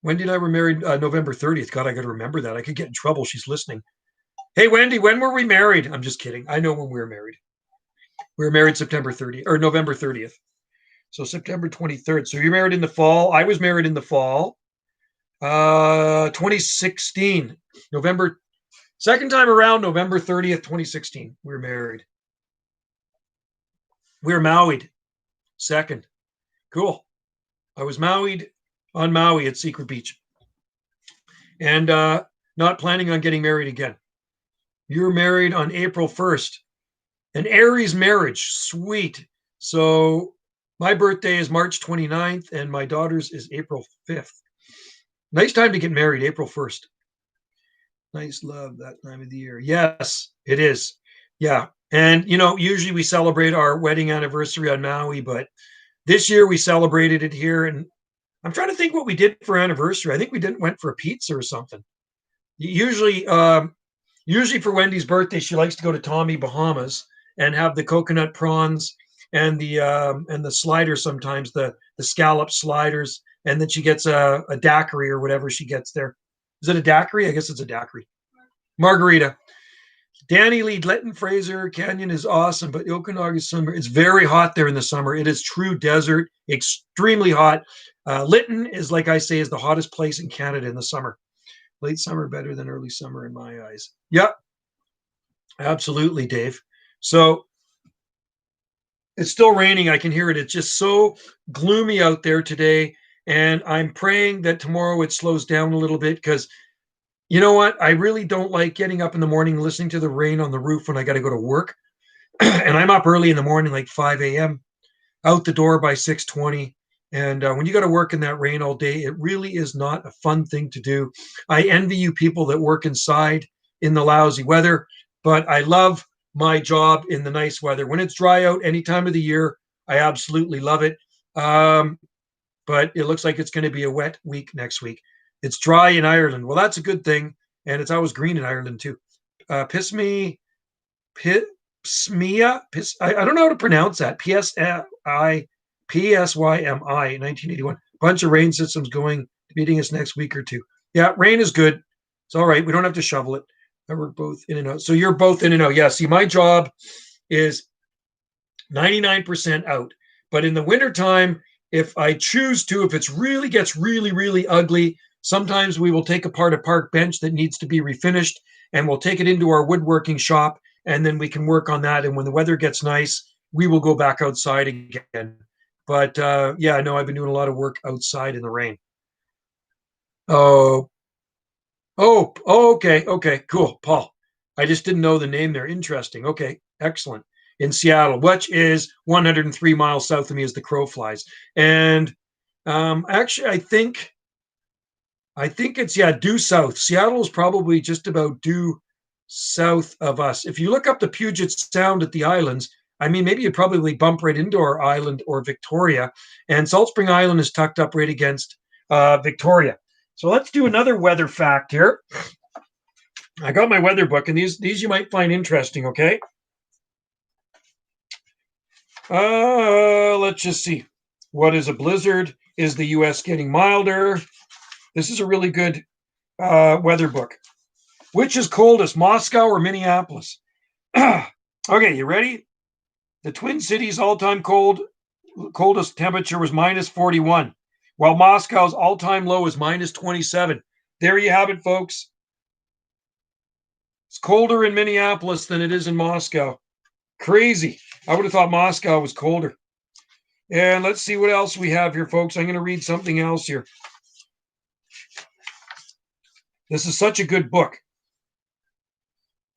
[SPEAKER 1] November 30th. God, I got to remember that. I could get in trouble. She's listening. Hey, Wendy, when were we married? I'm just kidding. I know when we were married. We were married September 30th or November 30th. So September 23rd. So you're married in the fall. I was married in the fall. 2016, November, second time around, November 30th, 2016. We were married. We were Maui'd. Second. Cool. I was Maui'd on Maui at Secret Beach. And not planning on getting married again. You were married on April 1st. An Aries marriage. Sweet. So my birthday is March 29th and my daughter's is April 5th. Nice time to get married, April 1st. Nice love that time of the year. Yes, it is. Yeah. And, usually we celebrate our wedding anniversary on Maui, but this year we celebrated it here. And I'm trying to think what we did for anniversary. I think we went for a pizza or something. Usually for Wendy's birthday, she likes to go to Tommy Bahamas and have the coconut prawns and the sliders sometimes, the scallop sliders. And then she gets a daiquiri or whatever she gets there. Is it a daiquiri? I guess it's a daiquiri. Margarita. Danny Lee, Lytton Fraser Canyon is awesome, but Okanagan summer, it's very hot there in the summer. It is true desert, extremely hot. Lytton is, like I say, is the hottest place in Canada in the summer. Late summer better than early summer in my eyes. Yep, absolutely, Dave. So it's still raining. I can hear it. It's just so gloomy out there today. And I'm praying that tomorrow it slows down a little bit because you know what? I really don't like getting up in the morning, listening to the rain on the roof when I got to go to work. And I'm up early in the morning, like 5 a.m., out the door by 6:20. And when you got to work in that rain all day, it really is not a fun thing to do. I envy you people that work inside in the lousy weather, but I love my job in the nice weather. When it's dry out any time of the year, I absolutely love it. But it looks like it's going to be a wet week next week. It's dry in Ireland. Well, that's a good thing. And it's always green in Ireland too. Pismia, I don't know how to pronounce that. PSYMI, 1981. Bunch of rain systems going, meeting us next week or two. Yeah, rain is good. It's all right. We don't have to shovel it. We're both in and out. So you're both in and out. Yeah, see, my job is 99% out. But in the wintertime, if I choose to, if it really gets really, really ugly, sometimes we will take apart a park bench that needs to be refinished and we'll take it into our woodworking shop and then we can work on that. And when the weather gets nice, we will go back outside again. But yeah, no, I've been doing a lot of work outside in the rain. Oh, okay, cool. Paul, I just didn't know the name there. Interesting. Okay, excellent. In Seattle, which is 103 miles south of me as the crow flies. And actually, I think it's due south. Seattle is probably just about due south of us. If you look up the Puget Sound at the islands, I mean, maybe you'd probably bump right into our island or Victoria. And Salt Spring Island is tucked up right against Victoria. So let's do another weather fact here. I got my weather book, and these you might find interesting. Okay. Let's just see. What is a blizzard? Is the U.S. getting milder? This is a really good weather book. Which is coldest, Moscow or Minneapolis? Okay, you ready? The Twin Cities all-time coldest temperature was -41, while Moscow's all-time low is -27. There you have it, folks. It's colder in Minneapolis than it is in Moscow. Crazy. I would have thought Moscow was colder. And let's see what else we have here, folks. I'm going to read something else here. This is such a good book.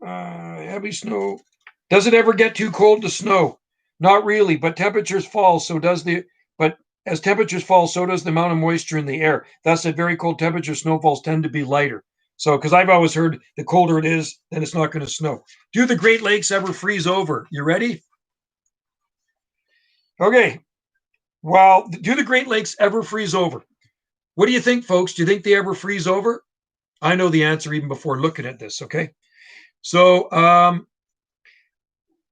[SPEAKER 1] Heavy snow. Does it ever get too cold to snow? Not really, but temperatures fall, but as temperatures fall, so does the amount of moisture in the air. Thus, at very cold temperatures, snowfalls tend to be lighter. So, because I've always heard the colder it is, then it's not going to snow. Do the Great Lakes ever freeze over? You ready? Okay. Well, do the Great Lakes ever freeze over? What do you think, folks? Do you think they ever freeze over? I know the answer even before looking at this. Okay. So,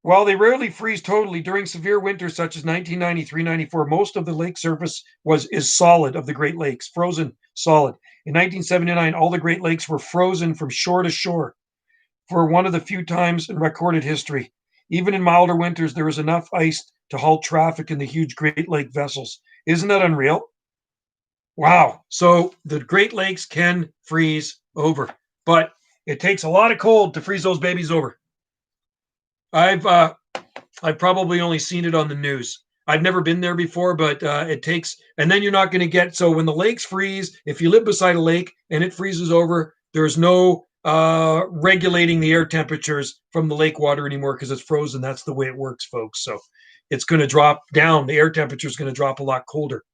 [SPEAKER 1] while they rarely freeze totally during severe winters such as 1993-94, most of the lake surface is solid of the Great Lakes, frozen solid. In 1979, all the Great Lakes were frozen from shore to shore for one of the few times in recorded history. Even in milder winters, there was enough ice to halt traffic in the huge Great Lake vessels. Isn't that unreal? Wow. So the Great Lakes can freeze over, but it takes a lot of cold to freeze those babies over. I've probably only seen it on the news. I've never been there before, but it takes, and then you're not going to get. So when the lakes freeze, if you live beside a lake and it freezes over, there's no regulating the air temperatures from the lake water anymore because it's frozen. That's the way it works, folks. So it's going to drop down. The air temperature is going to drop a lot colder.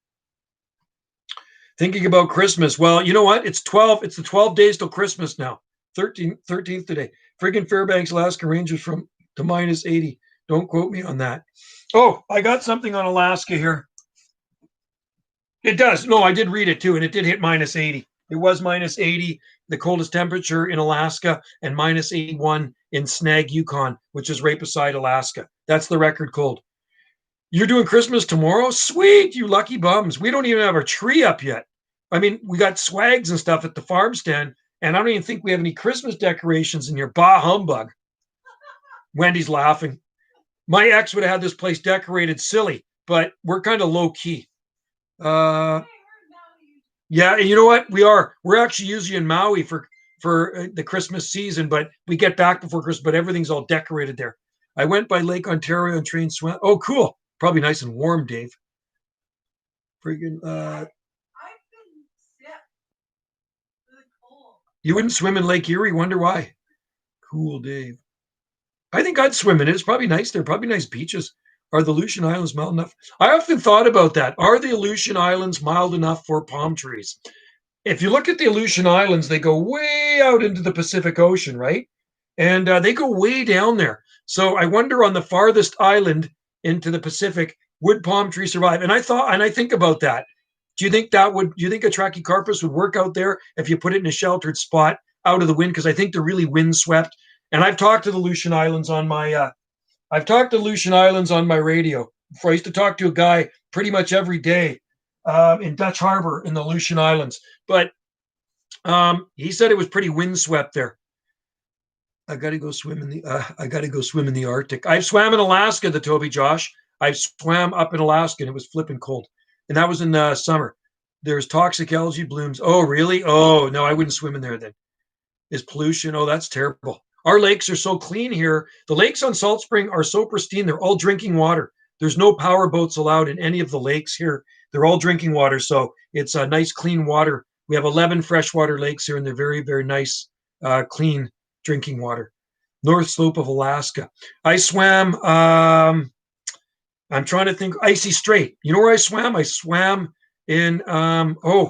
[SPEAKER 1] Thinking about Christmas. Well, you know what? It's the 12 days till Christmas now. 13th today. Friggin' Fairbanks, Alaska ranges from to minus 80. Don't quote me on that. Oh, I got something on Alaska here. It does. No, I did read it too, and it did hit minus 80. It was minus 80, the coldest temperature in Alaska, and minus 81 in Snag, Yukon, which is right beside Alaska. That's the record cold. You're doing Christmas tomorrow? Sweet, you lucky bums. We don't even have our tree up yet. I mean, we got swags and stuff at the farm stand, and I don't even think we have any Christmas decorations in here. Bah humbug. Wendy's laughing. My ex would have had this place decorated silly, but we're kind of low key. Yeah, and you know what? We're actually usually in Maui for the Christmas season, but we get back before Christmas, but everything's all decorated there. I went by Lake Ontario and trained swim. Oh, cool. Probably nice and warm, Dave. Friggin' you wouldn't swim in Lake Erie? Wonder why. Cool, Dave. I think I'd swim in it. It's probably nice there. Probably nice beaches. Are the Aleutian Islands mild enough? I often thought about that. Are the Aleutian Islands mild enough for palm trees? If you look at the Aleutian Islands, they go way out into the Pacific Ocean, right? And they go way down there. So I wonder on the farthest island into the Pacific, would palm trees survive? And I think about that. Do you think a Trachycarpus would work out there if you put it in a sheltered spot out of the wind? Because I think they're really windswept. And I've talked to the Aleutian Islands on my radio. Before I used to talk to a guy pretty much every day in Dutch Harbor in the Aleutian Islands. But he said it was pretty windswept there. I got to go swim in the Arctic. I've swam in Alaska, the Toby Josh. I swam up in Alaska and it was flipping cold. And that was in summer. There's toxic algae blooms. Oh, really? Oh, no, I wouldn't swim in there then. Is pollution? Oh, that's terrible. Our lakes are so clean here. The lakes on Salt Spring are so pristine. They're all drinking water. There's no power boats allowed in any of the lakes here. They're all drinking water. So it's a nice, clean water. We have 11 freshwater lakes here, and they're very, very nice, clean drinking water. North Slope of Alaska. I swam, I'm trying to think, Icy Strait. You know where I swam? I swam in,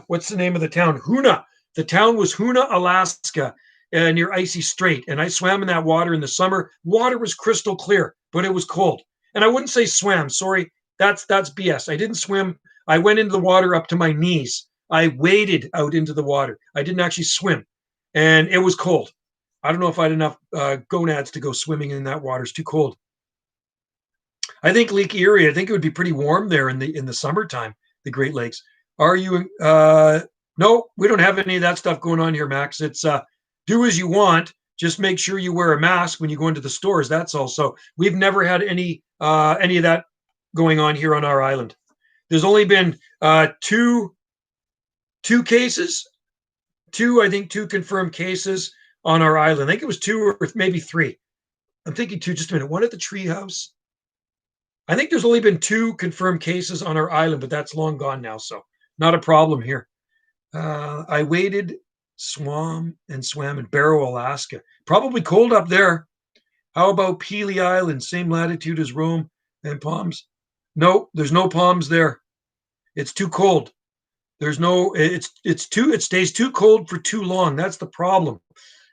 [SPEAKER 1] what's the name of the town? Hoona. The town was Hoona, Alaska. Near Icy Strait, and I swam in that water in the summer. Water was crystal clear, but it was cold. And I wouldn't say swam. Sorry, that's BS. I didn't swim. I went into the water up to my knees. I waded out into the water. I didn't actually swim, and it was cold. I don't know if I had enough gonads to go swimming in that water. It's too cold. I think Lake Erie. I think it would be pretty warm there in the summertime. The Great Lakes. Are you? No, we don't have any of that stuff going on here, Max. It's do as you want. Just make sure you wear a mask when you go into the stores. That's all. So we've never had any of that going on here on our island. There's only been two cases, two confirmed cases on our island. I think it was two or maybe three. I'm thinking two. Just a minute. One at the treehouse. I think there's only been two confirmed cases on our island, but that's long gone now. So not a problem here. I waded, swam in Barrow, Alaska. Probably cold up there. How about Pelee Island, same latitude as Rome and Palms? No, there's no palms there. It's too cold. It stays too cold for too long. That's the problem.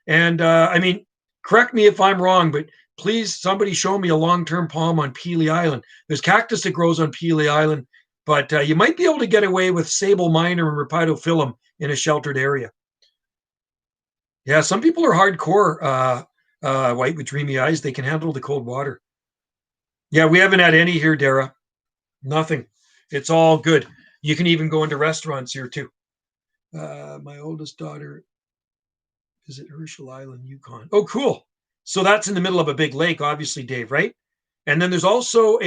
[SPEAKER 1] And I mean, correct me if I'm wrong, but please, somebody show me a long-term palm on Pelee Island. There's cactus that grows on Pelee Island, but you might be able to get away with sable minor and rhipidophyllum in a sheltered area. Yeah, some people are hardcore white with dreamy eyes. They can handle the cold water. Yeah, we haven't had any here, Dara. Nothing. It's all good. You can even go into restaurants here too. My oldest daughter visit Herschel Island, Yukon. Oh, cool. So that's in the middle of a big lake, obviously, Dave, right? And then there's also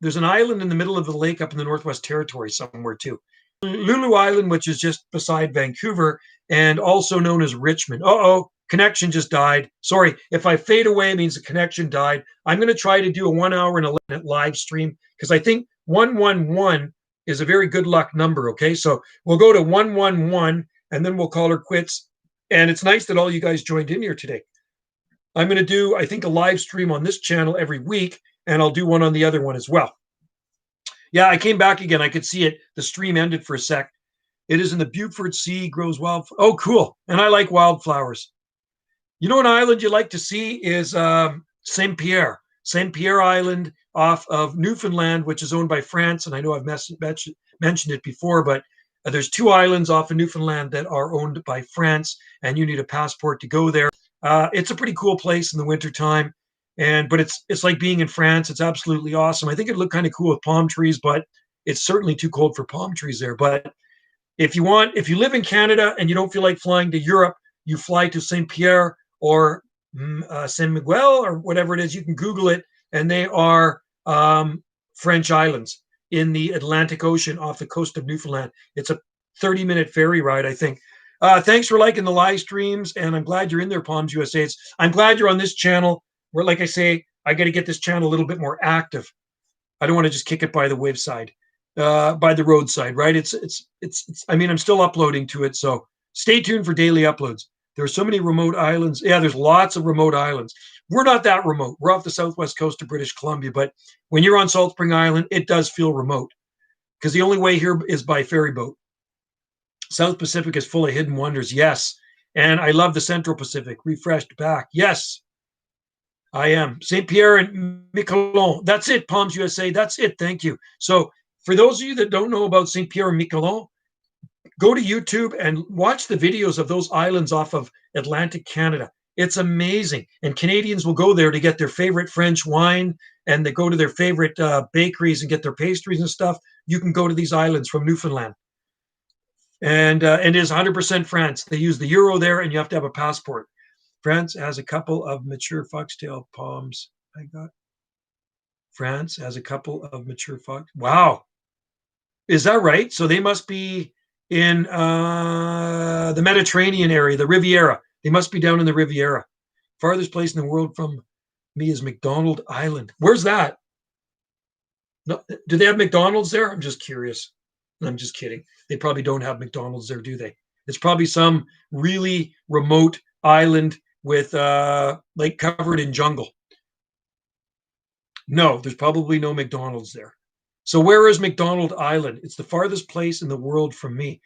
[SPEAKER 1] there's an island in the middle of the lake up in the Northwest Territory somewhere too. Lulu Island, which is just beside Vancouver and also known as Richmond. Uh-oh, connection just died. Sorry, if I fade away, it means the connection died. I'm going to try to do a 1 hour and 11-minute live stream because I think 111 is a very good luck number, okay? So we'll go to 111 and then we'll call her quits. And it's nice that all you guys joined in here today. I'm going to do, I think, a live stream on this channel every week, and I'll do one on the other one as well. Yeah, I came back again. I could see it. The stream ended for a sec. It is in the Beaufort Sea, grows wild. Oh, cool. And I like wildflowers. You know, an island you like to see is Saint Pierre. Saint Pierre Island off of Newfoundland, which is owned by France. And I know I've mentioned it before, but there's 2 islands off of Newfoundland that are owned by France, and you need a passport to go there. It's a pretty cool place in the wintertime. But it's like being in France. It's absolutely awesome. I think it looked kind of cool with palm trees, but it's certainly too cold for palm trees there. But if you live in Canada and you don't feel like flying to Europe, you fly to Saint Pierre or Saint Miguel or whatever it is. You can Google it, and they are French islands in the Atlantic Ocean off the coast of Newfoundland. It's a 30-minute ferry ride, I think. Thanks for liking the live streams, and I'm glad you're in there, Palms USA. I'm glad you're on this channel. Where, like I say, I got to get this channel a little bit more active. I don't want to just kick it by the wayside, by the roadside, right? I mean, I'm still uploading to it, so stay tuned for daily uploads. There are so many remote islands. Yeah, there's lots of remote islands. We're not that remote. We're off the southwest coast of British Columbia, but when you're on Salt Spring Island, it does feel remote because the only way here is by ferry boat. South Pacific is full of hidden wonders, yes. And I love the Central Pacific, refreshed back, yes. I am. St. Pierre and Miquelon. That's it, Palms USA. That's it. Thank you. So for those of you that don't know about St. Pierre and Miquelon, go to YouTube and watch the videos of those islands off of Atlantic Canada. It's amazing. And Canadians will go there to get their favorite French wine, and they go to their favorite bakeries and get their pastries and stuff. You can go to these islands from Newfoundland. And it is 100% France. They use the euro there, and you have to have a passport. France has a couple of mature foxtail palms. France has a couple of mature fox. Wow. Is that right? So they must be in the Mediterranean area, the Riviera. They must be down in the Riviera. Farthest place in the world from me is McDonald Island. Where's that? No, do they have McDonald's there? I'm just curious. I'm just kidding. They probably don't have McDonald's there, do they? It's probably some really remote island with like covered in jungle. No, there's probably no McDonald's there. So where is McDonald Island? It's the farthest place in the world from me.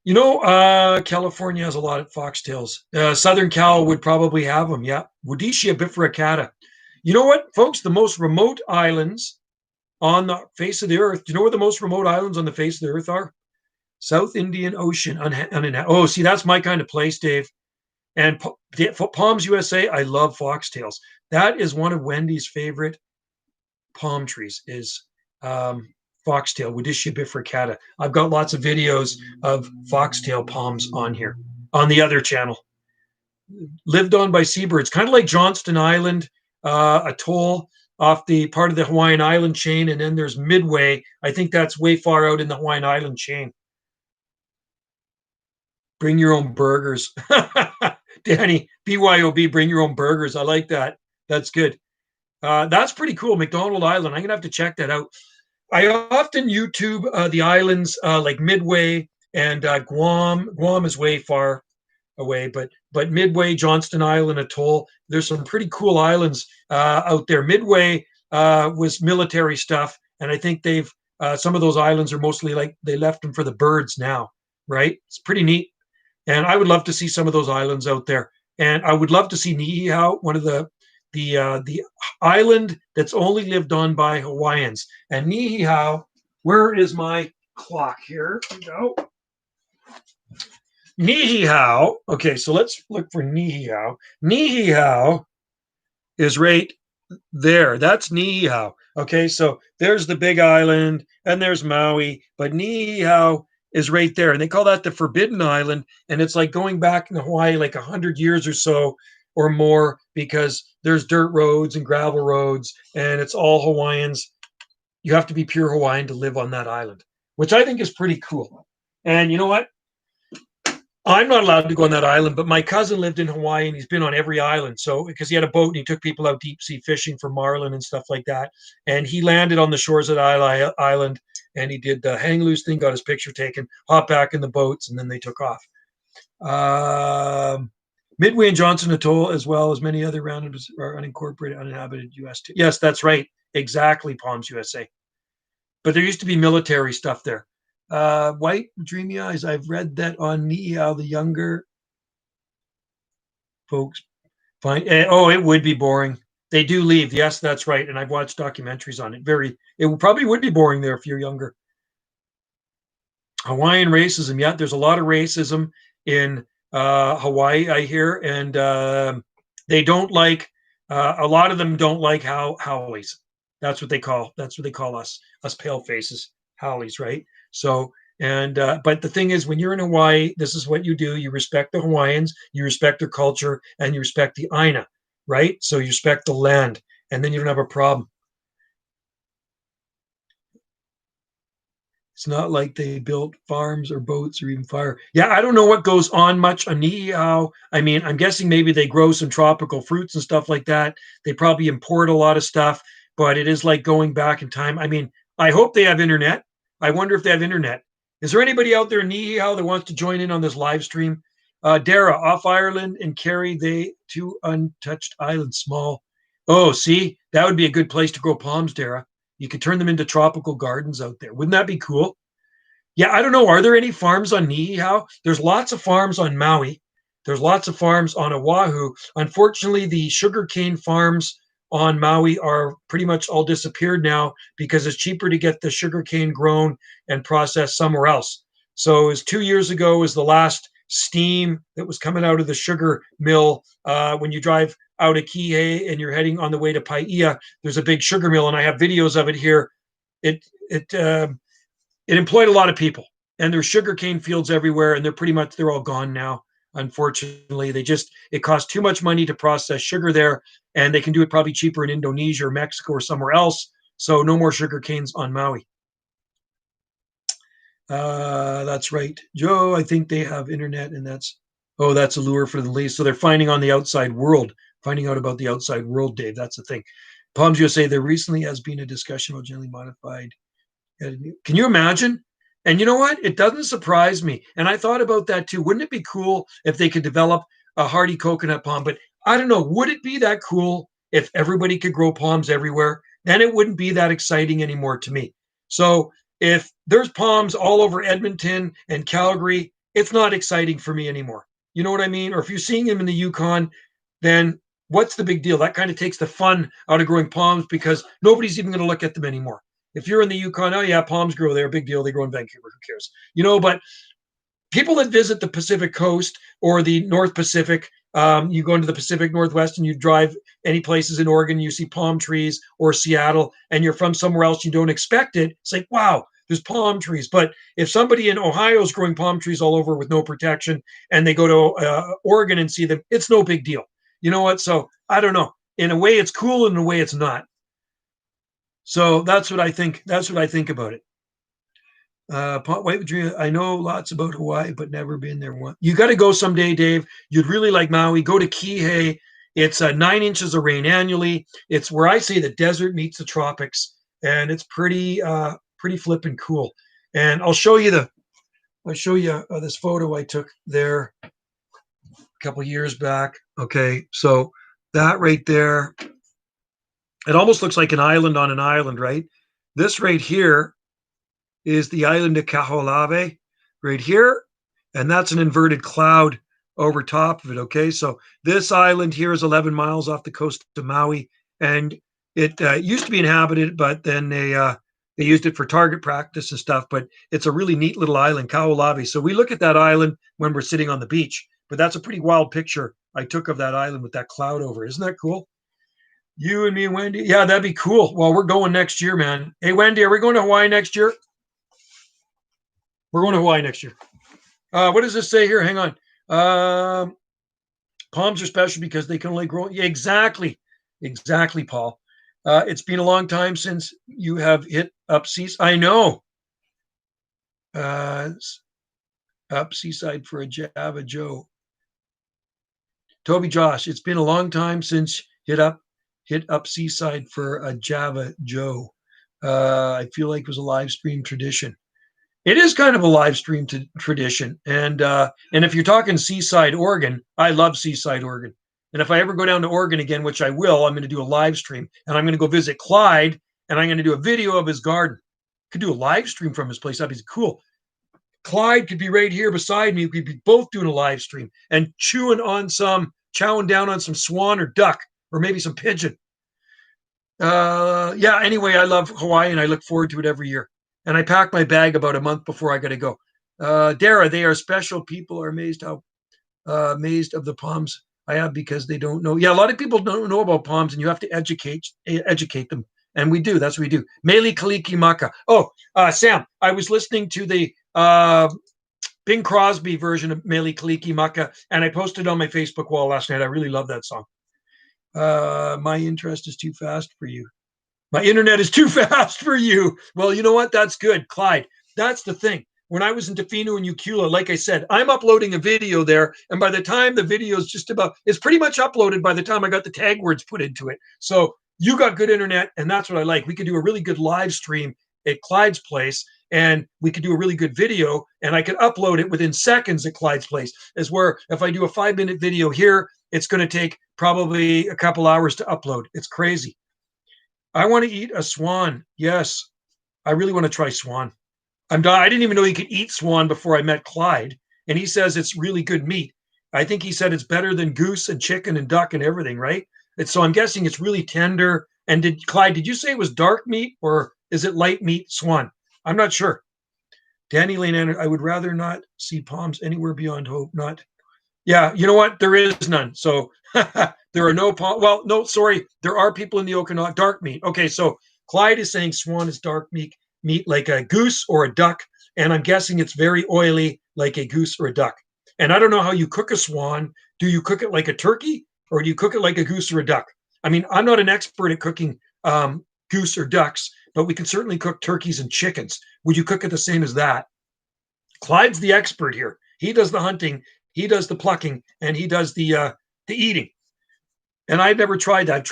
[SPEAKER 1] You know, California has a lot of foxtails. Southern Cal would probably have them, yeah. Rhodesia bifurcata. You know what, folks? The most remote islands on the face of the earth. Do you know where the most remote islands on the face of the earth are? South Indian Ocean. Oh, see, that's my kind of place, Dave. And Palms USA, I love foxtails. That is one of Wendy's favorite palm trees is foxtail, Rhodesia bifurcata. I've got lots of videos of foxtail palms on here, on the other channel. Lived on by seabirds, kind of like Johnston Island atoll off the part of the Hawaiian Island chain. And then there's Midway. I think that's way far out in the Hawaiian Island chain. Bring your own burgers. Danny, BYOB, bring your own burgers. I like that. That's good. That's pretty cool. McDonald Island. I'm going to have to check that out. I often YouTube the islands like Midway and Guam. Guam is way far away, but Midway, Johnston Island Atoll. There's some pretty cool islands out there. Midway was military stuff, and I think they've some of those islands are mostly like they left them for the birds now, right? It's pretty neat. And I would love to see some of those islands out there. And I would love to see Niihau, one of the island that's only lived on by Hawaiians. And Niihau Where is my clock? Here we go. Niihau. Okay, so let's look for Niihau. Niihau is right there. That's Niihau. Okay, so there's the big island and there's Maui, but Niihau is right there. And they call that the Forbidden Island. And it's like going back in Hawaii like 100 years or so or more because there's dirt roads and gravel roads and it's all Hawaiians. You have to be pure Hawaiian to live on that island, which I think is pretty cool. And you know what? I'm not allowed to go on that island, but my cousin lived in Hawaii and he's been on every island. So, because he had a boat and he took people out deep sea fishing for marlin and stuff like that. And he landed on the shores of the island and he did the hang loose thing, got his picture taken, hopped back in the boats, and then they took off. Midway and Johnson Atoll, as well as many other rounded are unincorporated, uninhabited U.S. Too. Yes, that's right. Exactly, Palms, USA. But there used to be military stuff there. White Dreamy Eyes. I've read that on Niihau. The younger folks find. Oh, it would be boring. They do leave. Yes, that's right. And I've watched documentaries on it. It probably would be boring there if you're younger. Hawaiian racism. Yeah, there's a lot of racism in Hawaii, I hear, and they don't like. A lot of them don't like Howleys. That's what they call. That's what they call us pale faces, Howleys, right? So, and but the thing is, when you're in Hawaii, this is what you do: you respect the Hawaiians, you respect their culture, and you respect the Aina, right? So you respect the land, and then you don't have a problem. It's not like they built farms or boats or even fire. Yeah, I don't know what goes on much on Niihau. I mean, I'm guessing maybe they grow some tropical fruits and stuff like that. They probably import a lot of stuff, but it is like going back in time. I mean, I hope they have internet. I wonder if they have internet. Is there anybody out there in Niihau that wants to join in on this live stream? Dara, off Ireland and carry they two untouched islands small. Oh, see, that would be a good place to grow palms, Dara. You could turn them into tropical gardens out there. Wouldn't that be cool? Yeah, I don't know. Are there any farms on Niihau? There's lots of farms on Maui. There's lots of farms on Oahu. Unfortunately, the sugarcane farms on Maui are pretty much all disappeared now because it's cheaper to get the sugarcane grown and processed somewhere else. So, as 2 years ago was the last steam that was coming out of the sugar mill. When you drive out of Kihei and you're heading on the way to Paia, there's a big sugar mill, and I have videos of it here. It it it employed a lot of people, and there's sugarcane fields everywhere, and they're all gone now. Unfortunately, it costs too much money to process sugar there, and they can do it probably cheaper in Indonesia or Mexico or somewhere else. So no more sugar canes on Maui. That's right, Joe. I think they have internet, and that's a lure for the least. So they're finding on the outside world, finding out about the outside world, Dave. That's the thing. Palms USA. There recently has been a discussion about genetically modified. Can you imagine? And you know what? It doesn't surprise me. And I thought about that too. Wouldn't it be cool if they could develop a hardy coconut palm? But I don't know. Would it be that cool if everybody could grow palms everywhere? Then it wouldn't be that exciting anymore to me. So if there's palms all over Edmonton and Calgary, it's not exciting for me anymore. You know what I mean? Or if you're seeing them in the Yukon, then what's the big deal? That kind of takes the fun out of growing palms because nobody's even going to look at them anymore. If you're in the Yukon, oh yeah, palms grow there, big deal. They grow in Vancouver. Who cares? But people that visit the Pacific Coast or the North Pacific, you go into the Pacific Northwest and you drive any places in Oregon, you see palm trees, or Seattle, and you're from somewhere else, you don't expect it. It's like, wow, there's palm trees. But if somebody in Ohio is growing palm trees all over with no protection and they go to Oregon and see them, it's no big deal. You know what? So I don't know. In a way, it's cool. In a way, it's not. So that's what I think. That's what I think about it. White Dream. I know lots about Hawaii, but never been there once. You got to go someday, Dave. You'd really like Maui. Go to Kihei. It's 9 inches of rain annually. It's where I say the desert meets the tropics, and it's pretty flippin' cool. And I'll show you this photo I took there a couple years back. Okay, so that right there, it almost looks like an island on an island, right? This right here is the island of Kaho'olawe right here, and that's an inverted cloud over top of it. Okay, so this island here is 11 miles off the coast of Maui, and it used to be inhabited, but then They used it for target practice and stuff, but it's a really neat little island, Kahoolawe. So we look at that island when we're sitting on the beach, but that's a pretty wild picture I took of that island with that cloud over. Isn't that cool? You and me and Wendy. Yeah, that'd be cool. Well, we're going next year, man. Hey, Wendy, are we going to Hawaii next year? We're going to Hawaii next year. What does this say here? Hang on. Palms are special because they can only grow. Yeah, exactly. Exactly, Paul. It's been a long time since you have hit up seas. I know. Up seaside for a Java Joe. Toby Josh, it's been a long time since hit up seaside for a Java Joe. I feel like it was a live stream tradition. It is kind of a live stream tradition, and if you're talking Seaside, Oregon, I love Seaside, Oregon. And if I ever go down to Oregon again, which I will, I'm going to do a live stream, and I'm going to go visit Clyde, and I'm going to do a video of his garden. Could do a live stream from his place. That'd be cool. Clyde could be right here beside me. We'd be both doing a live stream and chowing down on some swan or duck, or maybe some pigeon. Yeah. Anyway, I love Hawaii, and I look forward to it every year. And I pack my bag about a month before I got to go. Dara, they are special. People are amazed of the palms I have because they don't know. Yeah, a lot of people don't know about palms, and you have to educate them. And we do. That's what we do. Mele Kaliki Maka. Oh, Sam, I was listening to the Bing Crosby version of Mele Kaliki Maka, and I posted on my Facebook wall last night. I really love that song. My interest is too fast for you. My internet is too fast for you. Well, you know what? That's good, Clyde. That's the thing. When I was in Tofino and Ucula, like I said, I'm uploading a video there. And by the time the video is it's pretty much uploaded by the time I got the tag words put into it. So you got good internet, and that's what I like. We could do a really good live stream at Clyde's place, and we could do a really good video, and I could upload it within seconds at Clyde's place. As where if I do a 5-minute video here, it's going to take probably a couple hours to upload. It's crazy. I want to eat a swan. Yes, I really want to try swan. I didn't even know you could eat swan before I met Clyde, and he says it's really good meat. I think he said it's better than goose and chicken and duck and everything, right? So I'm guessing it's really tender. And did you say it was dark meat, or is it light meat swan? I'm not sure. Danny Lane, I would rather not see palms anywhere beyond hope. Not. Yeah, you know what? There is none. So there are no palms. Well, no, sorry. There are people in the Okanagan dark meat. Okay, so Clyde is saying swan is dark meat like a goose or a duck, and I'm guessing it's very oily like a goose or a duck. And I don't know how you cook a swan. Do you cook it like a turkey, or do you cook it like a goose or a duck? I mean, I'm not an expert at cooking goose or ducks, but we can certainly cook turkeys and chickens. Would you cook it the same as that? Clyde's the expert here. He does the hunting, he does the plucking, and he does the eating. And I've never tried that.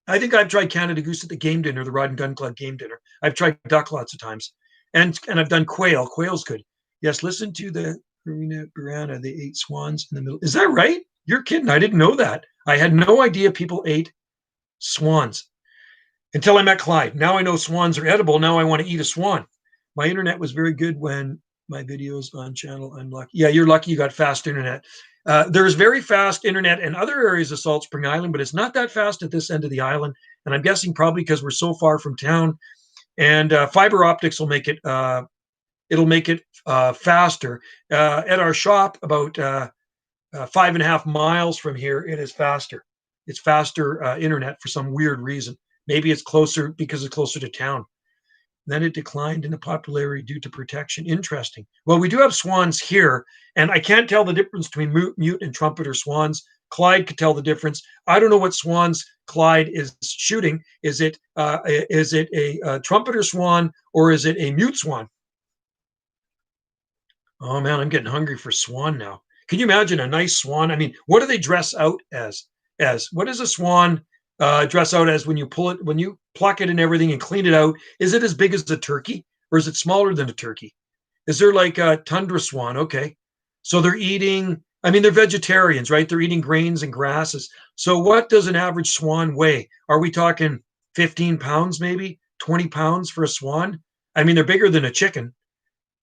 [SPEAKER 1] I think I've tried Canada Goose at the game dinner, the Rod and Gun Club game dinner. I've tried duck lots of times, and I've done quail. Quail's good. Yes, listen to the Karina Burana. They ate swans in the middle. Is that right? You're kidding. I didn't know that. I had no idea people ate swans until I met Clyde. Now I know swans are edible. Now I want to eat a swan. My internet was very good when my videos on channel. I'm lucky. Yeah, you're lucky you got fast internet. There's very fast internet in other areas of Salt Spring Island, but it's not that fast at this end of the island. And I'm guessing probably because we're so far from town. And fiber optics will make it. It'll make it faster. At our shop, about 5.5 miles from here, it is faster. It's faster internet for some weird reason. Maybe it's closer because it's closer to town. Then it declined in popularity due to protection. Interesting. Well, we do have swans here, and I can't tell the difference between mute and trumpeter swans. Clyde could tell the difference. I don't know what swans Clyde is shooting. Is it a trumpeter swan, or is it a mute swan? Oh man, I'm getting hungry for swan now. Can you imagine a nice swan? I mean, what do they dress out as? What does a swan dress out as when you pluck it and everything and clean it out? Is it as big as a turkey, or is it smaller than a turkey? Is there like a tundra swan? Okay. So they're eating, I mean, they're vegetarians, right? They're eating grains and grasses. So what does an average swan weigh? Are we talking 15 pounds, maybe 20 pounds for a swan? I mean, they're bigger than a chicken.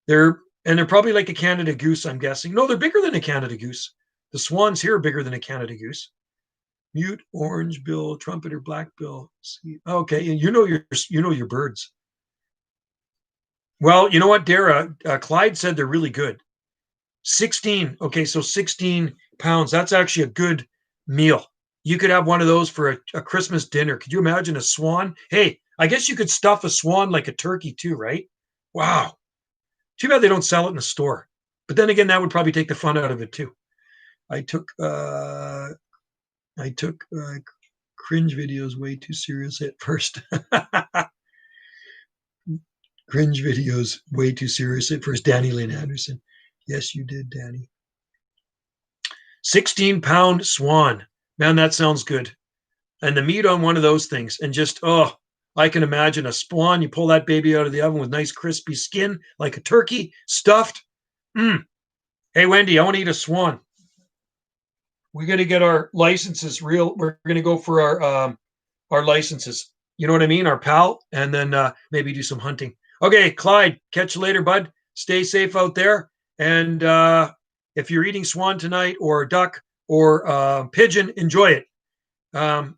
[SPEAKER 1] They're probably like a Canada goose, I'm guessing. No, they're bigger than a Canada goose. The swans here are bigger than a Canada goose. Mute, orange bill, trumpeter, black bill. Okay, and you know your birds. Well, you know what, Dara? Clyde said they're really good. 16. Okay, so 16 pounds. That's actually a good meal. You could have one of those for a Christmas dinner. Could you imagine a swan? Hey, I guess you could stuff a swan like a turkey too, right? Wow. Too bad they don't sell it in the store. But then again, that would probably take the fun out of it too. I took cringe videos way too seriously at first. Cringe videos way too seriously at first. Danny Lynn Anderson. Yes, you did, Danny. 16-pound swan. Man, that sounds good. And the meat on one of those things, and just, oh, I can imagine a swan. You pull that baby out of the oven with nice crispy skin, like a turkey, stuffed. Mm. Hey, Wendy, I want to eat a swan. We got to get our licenses real. We're going to go for our licenses. You know what I mean? Our pal, and then maybe do some hunting. Okay, Clyde, catch you later, bud. Stay safe out there. And if you're eating swan tonight, or duck, or pigeon, enjoy it. And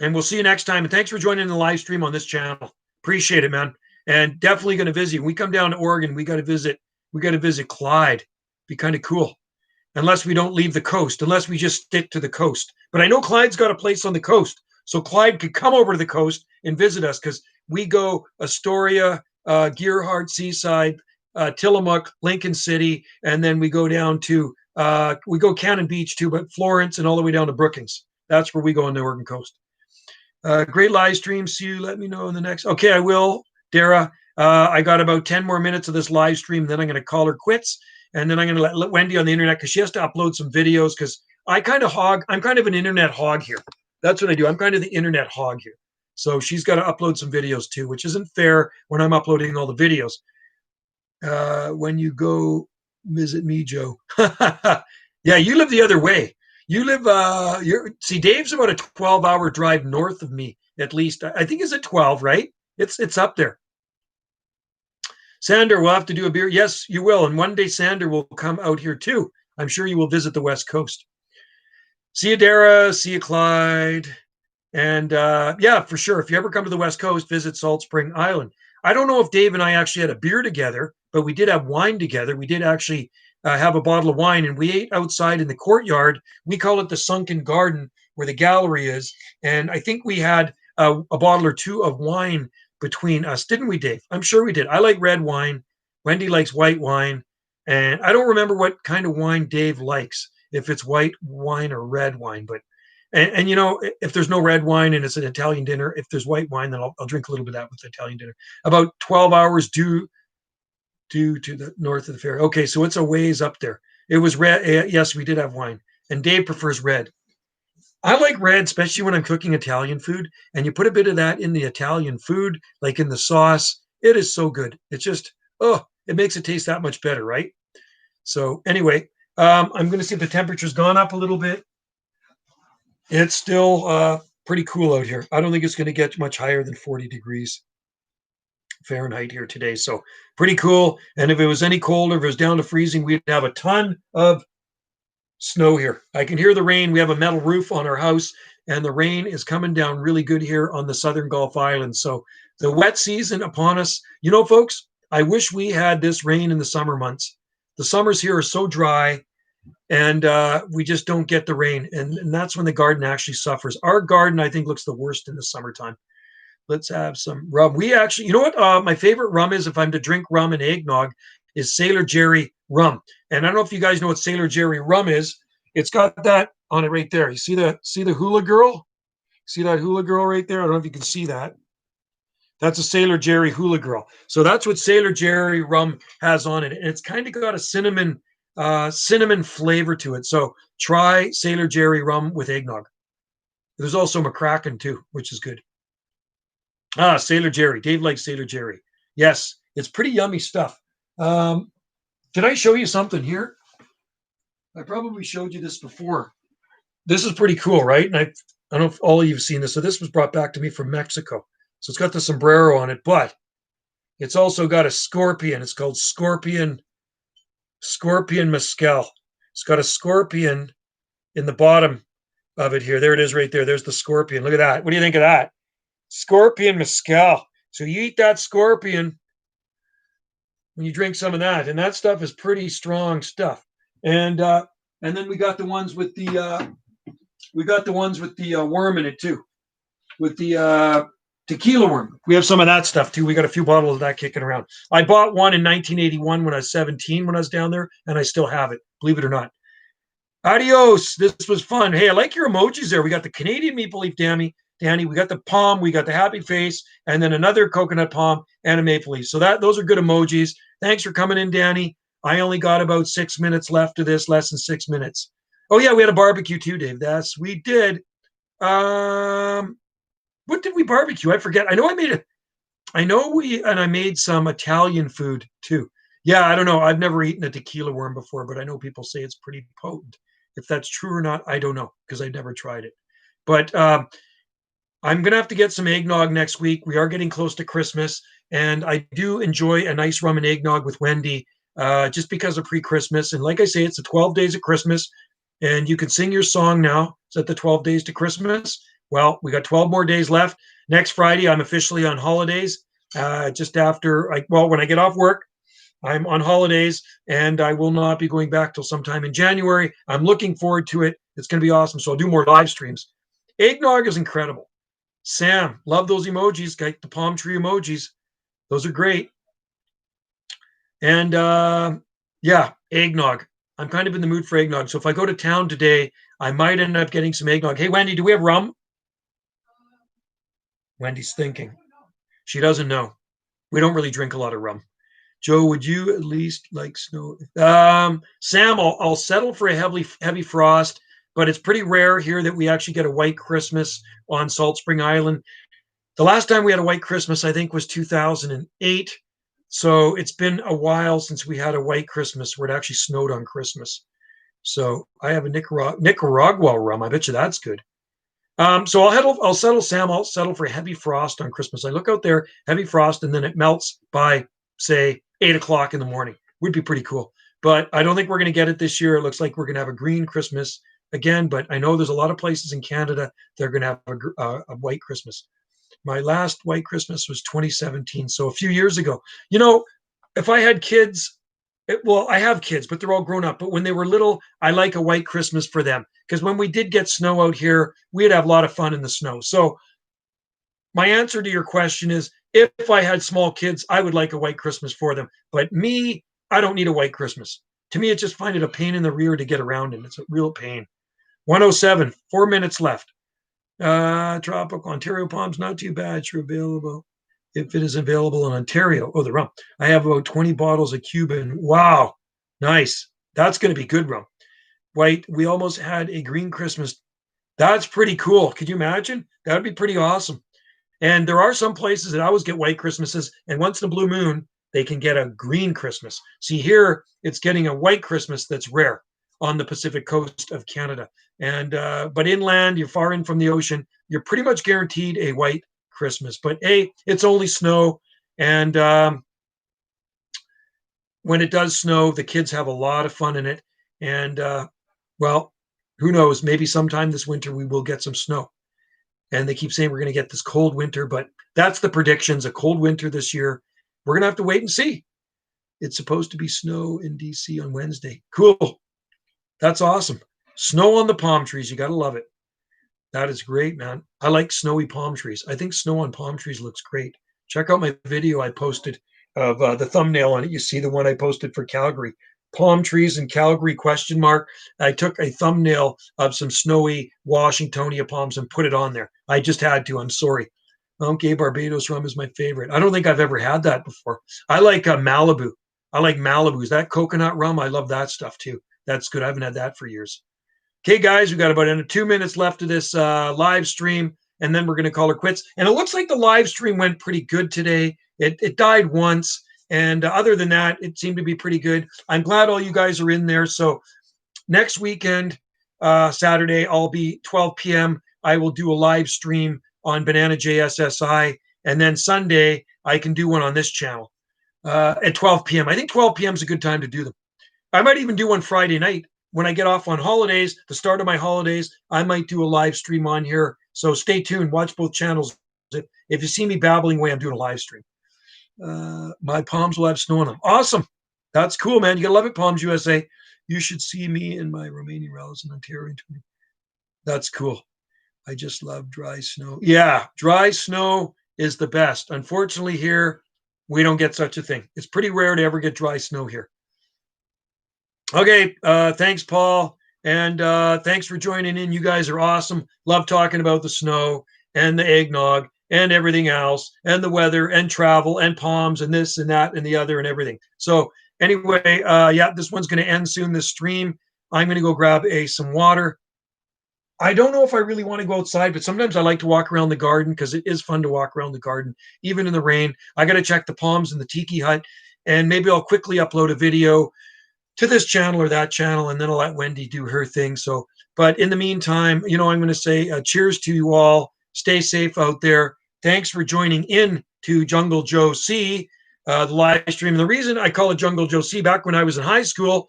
[SPEAKER 1] we'll see you next time. And thanks for joining the live stream on this channel. Appreciate it, man. And definitely going to visit. When we come down to Oregon, we got to visit. We got to visit Clyde. Be kind of cool. Unless we don't leave the coast, unless we just stick to the coast. But I know Clyde's got a place on the coast, so Clyde could come over to the coast and visit us, because we go Astoria, Gearhart, Seaside, Tillamook, Lincoln City, and then we go down to we go Cannon Beach too, but Florence and all the way down to Brookings. That's where we go on the Oregon coast. Great live stream. See you. Let me know in the next. Okay, I will, Dara. I got about 10 more minutes of this live stream. Then I'm going to call her quits. And then I'm going to let Wendy on the internet, because she has to upload some videos, because I'm kind of an internet hog here. That's what I do. I'm kind of the internet hog here. So she's got to upload some videos too, which isn't fair when I'm uploading all the videos. When you go visit me, Joe. Yeah, you live the other way. You live, see, Dave's about a 12-hour drive north of me, at least. I think it's at 12, right? It's up there. Sander, we'll have to do a beer. Yes, you will. And one day Sander will come out here too. I'm sure you will visit the West Coast. See you, Dara. See you, Clyde. And yeah, for sure. If you ever come to the West Coast, visit Salt Spring Island. I don't know if Dave and I actually had a beer together, but we did have wine together. We did actually have a bottle of wine, and we ate outside in the courtyard. We call it the Sunken Garden, where the gallery is. And I think we had a bottle or two of wine between us, didn't we, Dave? I'm sure we did. I like red wine. Wendy likes white wine. And I don't remember what kind of wine Dave likes, if it's white wine or red wine. But and you know, if there's no red wine and it's an Italian dinner, if there's white wine, then I'll drink a little bit of that with the Italian dinner. About 12 hours due to the north of the fair. Okay, so it's a ways up there. It was red. Yes, we did have wine. And Dave prefers red. I like red, especially when I'm cooking Italian food. And you put a bit of that in the Italian food, like in the sauce. It is so good. It's just, oh, it makes it taste that much better, right? So anyway, I'm going to see if the temperature's gone up a little bit. It's still pretty cool out here. I don't think it's going to get much higher than 40 degrees Fahrenheit here today. So pretty cool. And if it was any colder, if it was down to freezing, we'd have a ton of snow here. I can hear the rain. We have a metal roof on our house, and the rain is coming down really good here on the southern Gulf Islands. So the wet season upon us. You know, folks, I wish we had this rain in the summer months. The summers here are so dry, and we just don't get the rain. And that's when the garden actually suffers. Our garden, I think, looks the worst in the summertime. Let's have some rum. We actually, you know what my favorite rum is, if I'm to drink rum and eggnog, is Sailor Jerry rum. And I don't know if you guys know what Sailor Jerry rum is. It's got that on it right there. You see the hula girl? See that hula girl right there? I don't know if you can see that. That's a Sailor Jerry hula girl. So that's what Sailor Jerry rum has on it. And it's kind of got a cinnamon flavor to it. So try Sailor Jerry rum with eggnog. There's also McCracken too, which is good. Sailor Jerry. Dave likes Sailor Jerry. Yes, it's pretty yummy stuff. Did I show you something here? I probably showed you this before. This is pretty cool, right? And I don't know if all of you've seen this. So this was brought back to me from Mexico. So it's got the sombrero on it, but it's also got a scorpion. It's called Scorpion Mezcal. It's got a scorpion in the bottom of it here. There it is right there. There's the scorpion. Look at that. What do you think of that? Scorpion Mezcal. So you eat that scorpion, when you drink some of that, and that stuff is pretty strong stuff. And then we got the ones with the worm in it too, with the tequila worm. We have some of that stuff too. We got a few bottles of that kicking around. I bought one in 1981 when I was 17 when I was down there, and I still have it. Believe it or not. Adios. This was fun. Hey, I like your emojis there. We got the Canadian maple leaf Danny. We got the palm, we got the happy face, and then another coconut palm and a maple leaf. So those are good emojis. Thanks for coming in, Danny. I only got about 6 minutes left of this, less than 6 minutes. Oh yeah, we had a barbecue too, Dave. We did. What did we barbecue? I forget. I know I made it. I made some Italian food too. Yeah, I don't know. I've never eaten a tequila worm before, but I know people say it's pretty potent. If that's true or not, I don't know because I've never tried it. But I'm going to have to get some eggnog next week. We are getting close to Christmas, and I do enjoy a nice rum and eggnog with Wendy just because of pre-Christmas. And like I say, it's the 12 days of Christmas, and you can sing your song now. Is that the 12 days to Christmas? Well, we got 12 more days left. Next Friday, I'm officially on holidays. Just after, when I get off work, I'm on holidays, and I will not be going back till sometime in January. I'm looking forward to it. It's going to be awesome. So I'll do more live streams. Eggnog is incredible. Sam, love those emojis, like the palm tree emojis. Those are great. And yeah, eggnog. I'm kind of in the mood for eggnog. So if I go to town today, I might end up getting some eggnog. Hey, Wendy, do we have rum? Wendy's thinking. She doesn't know. We don't really drink a lot of rum. Joe, would you at least like snow? Sam, I'll settle for a heavy frost, but it's pretty rare here that we actually get a white Christmas on Salt Spring Island. The last time we had a white Christmas, I think, was 2008. So it's been a while since we had a white Christmas where it actually snowed on Christmas. So I have a Nicaragua rum. I bet you that's good. So I'll settle, Sam. I'll settle for heavy frost on Christmas. I look out there, heavy frost, and then it melts by, say, 8 o'clock in the morning. Would be pretty cool. But I don't think we're going to get it this year. It looks like we're going to have a green Christmas again. But I know there's a lot of places in Canada that are going to have a white Christmas. My last white Christmas was 2017, so a few years ago. You know, if I had kids, I have kids, but they're all grown up. But when they were little, I like a white Christmas for them because when we did get snow out here, we'd have a lot of fun in the snow. So my answer to your question is, if I had small kids, I would like a white Christmas for them. But me, I don't need a white Christmas. To me, it's just finding a pain in the rear to get around in. It's a real pain. 107, 4 minutes left. Tropical Ontario palms, not too bad. Sure available. If it is available in Ontario. Oh, the rum. I have about 20 bottles of Cuban. Wow. Nice. That's going to be good rum. White. We almost had a green Christmas. That's pretty cool. Could you imagine? That would be pretty awesome. And there are some places that always get white Christmases, and once in a blue moon, they can get a green Christmas. See, here it's getting a white Christmas that's rare on the Pacific coast of Canada. And but inland, you're far in from the ocean, you're pretty much guaranteed a white Christmas. But hey, it's only snow, and when it does snow, the kids have a lot of fun in it. And well, who knows? Maybe sometime this winter we will get some snow. And they keep saying we're going to get this cold winter, but that's the predictions, a cold winter this year. We're going to have to wait and see. It's supposed to be snow in DC on Wednesday. Cool. That's awesome. Snow on the palm trees. You got to love it. That is great, man. I like snowy palm trees. I think snow on palm trees looks great. Check out my video I posted of the thumbnail on it. You see the one I posted for Calgary. Palm trees in Calgary, question mark. I took a thumbnail of some snowy Washingtonia palms and put it on there. I just had to. I'm sorry. Okay, Barbados rum is my favorite. I don't think I've ever had that before. I like Malibu. I like Malibu's. That coconut rum, I love that stuff too. That's good. I haven't had that for years. Okay, guys, we got about 2 minutes left of this live stream, and then we're going to call her quits. And it looks like the live stream went pretty good today. It died once. And other than that, it seemed to be pretty good. I'm glad all you guys are in there. So next weekend, Saturday, I'll be 12 p.m. I will do a live stream on Banana JSSI. And then Sunday, I can do one on this channel at 12 p.m. I think 12 p.m. is a good time to do them. I might even do one Friday night. When I get off on holidays, the start of my holidays, I might do a live stream on here. So stay tuned. Watch both channels. If you see me babbling away, I'm doing a live stream. My palms will have snow on them. Awesome. That's cool, man. You gotta love it, Palms USA. You should see me and my Romanian relatives in Ontario. That's cool. I just love dry snow. Yeah, dry snow is the best. Unfortunately, here we don't get such a thing. It's pretty rare to ever get dry snow here. Okay, thanks, Paul, and thanks for joining in. You guys are awesome. Love talking about the snow and the eggnog and everything else, and the weather and travel and palms and this and that and the other and everything. So anyway, yeah, this one's going to end soon. This stream. I'm going to go grab some water. I don't know if I really want to go outside, but sometimes I like to walk around the garden because it is fun to walk around the garden, even in the rain. I got to check the palms in the tiki hut, and maybe I'll quickly upload a video to this channel or that channel, and then I'll let Wendy do her thing. So, but in the meantime, I'm going to say cheers to you all. Stay safe out there. Thanks for joining in to Jungle Joe C, the live stream. And the reason I call it Jungle Joe C, back when I was in high school,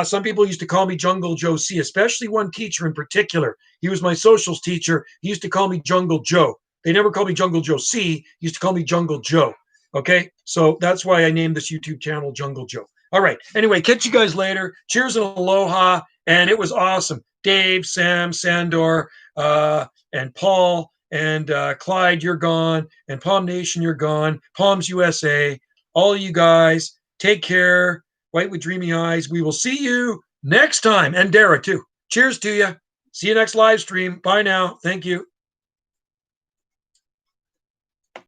[SPEAKER 1] some people used to call me Jungle Joe C, especially one teacher in particular. He was my socials teacher. He used to call me Jungle Joe. They never called me Jungle Joe C. He used to call me Jungle Joe. Okay, so that's why I named this YouTube channel Jungle Joe. All right. Anyway, catch you guys later. Cheers and aloha. And it was awesome. Dave, Sam, Sandor, and Paul, and Clyde, you're gone. And Palm Nation, you're gone. Palms USA. All of you guys, take care. White with dreamy eyes. We will see you next time. And Dara, too. Cheers to you. See you next live stream. Bye now. Thank you.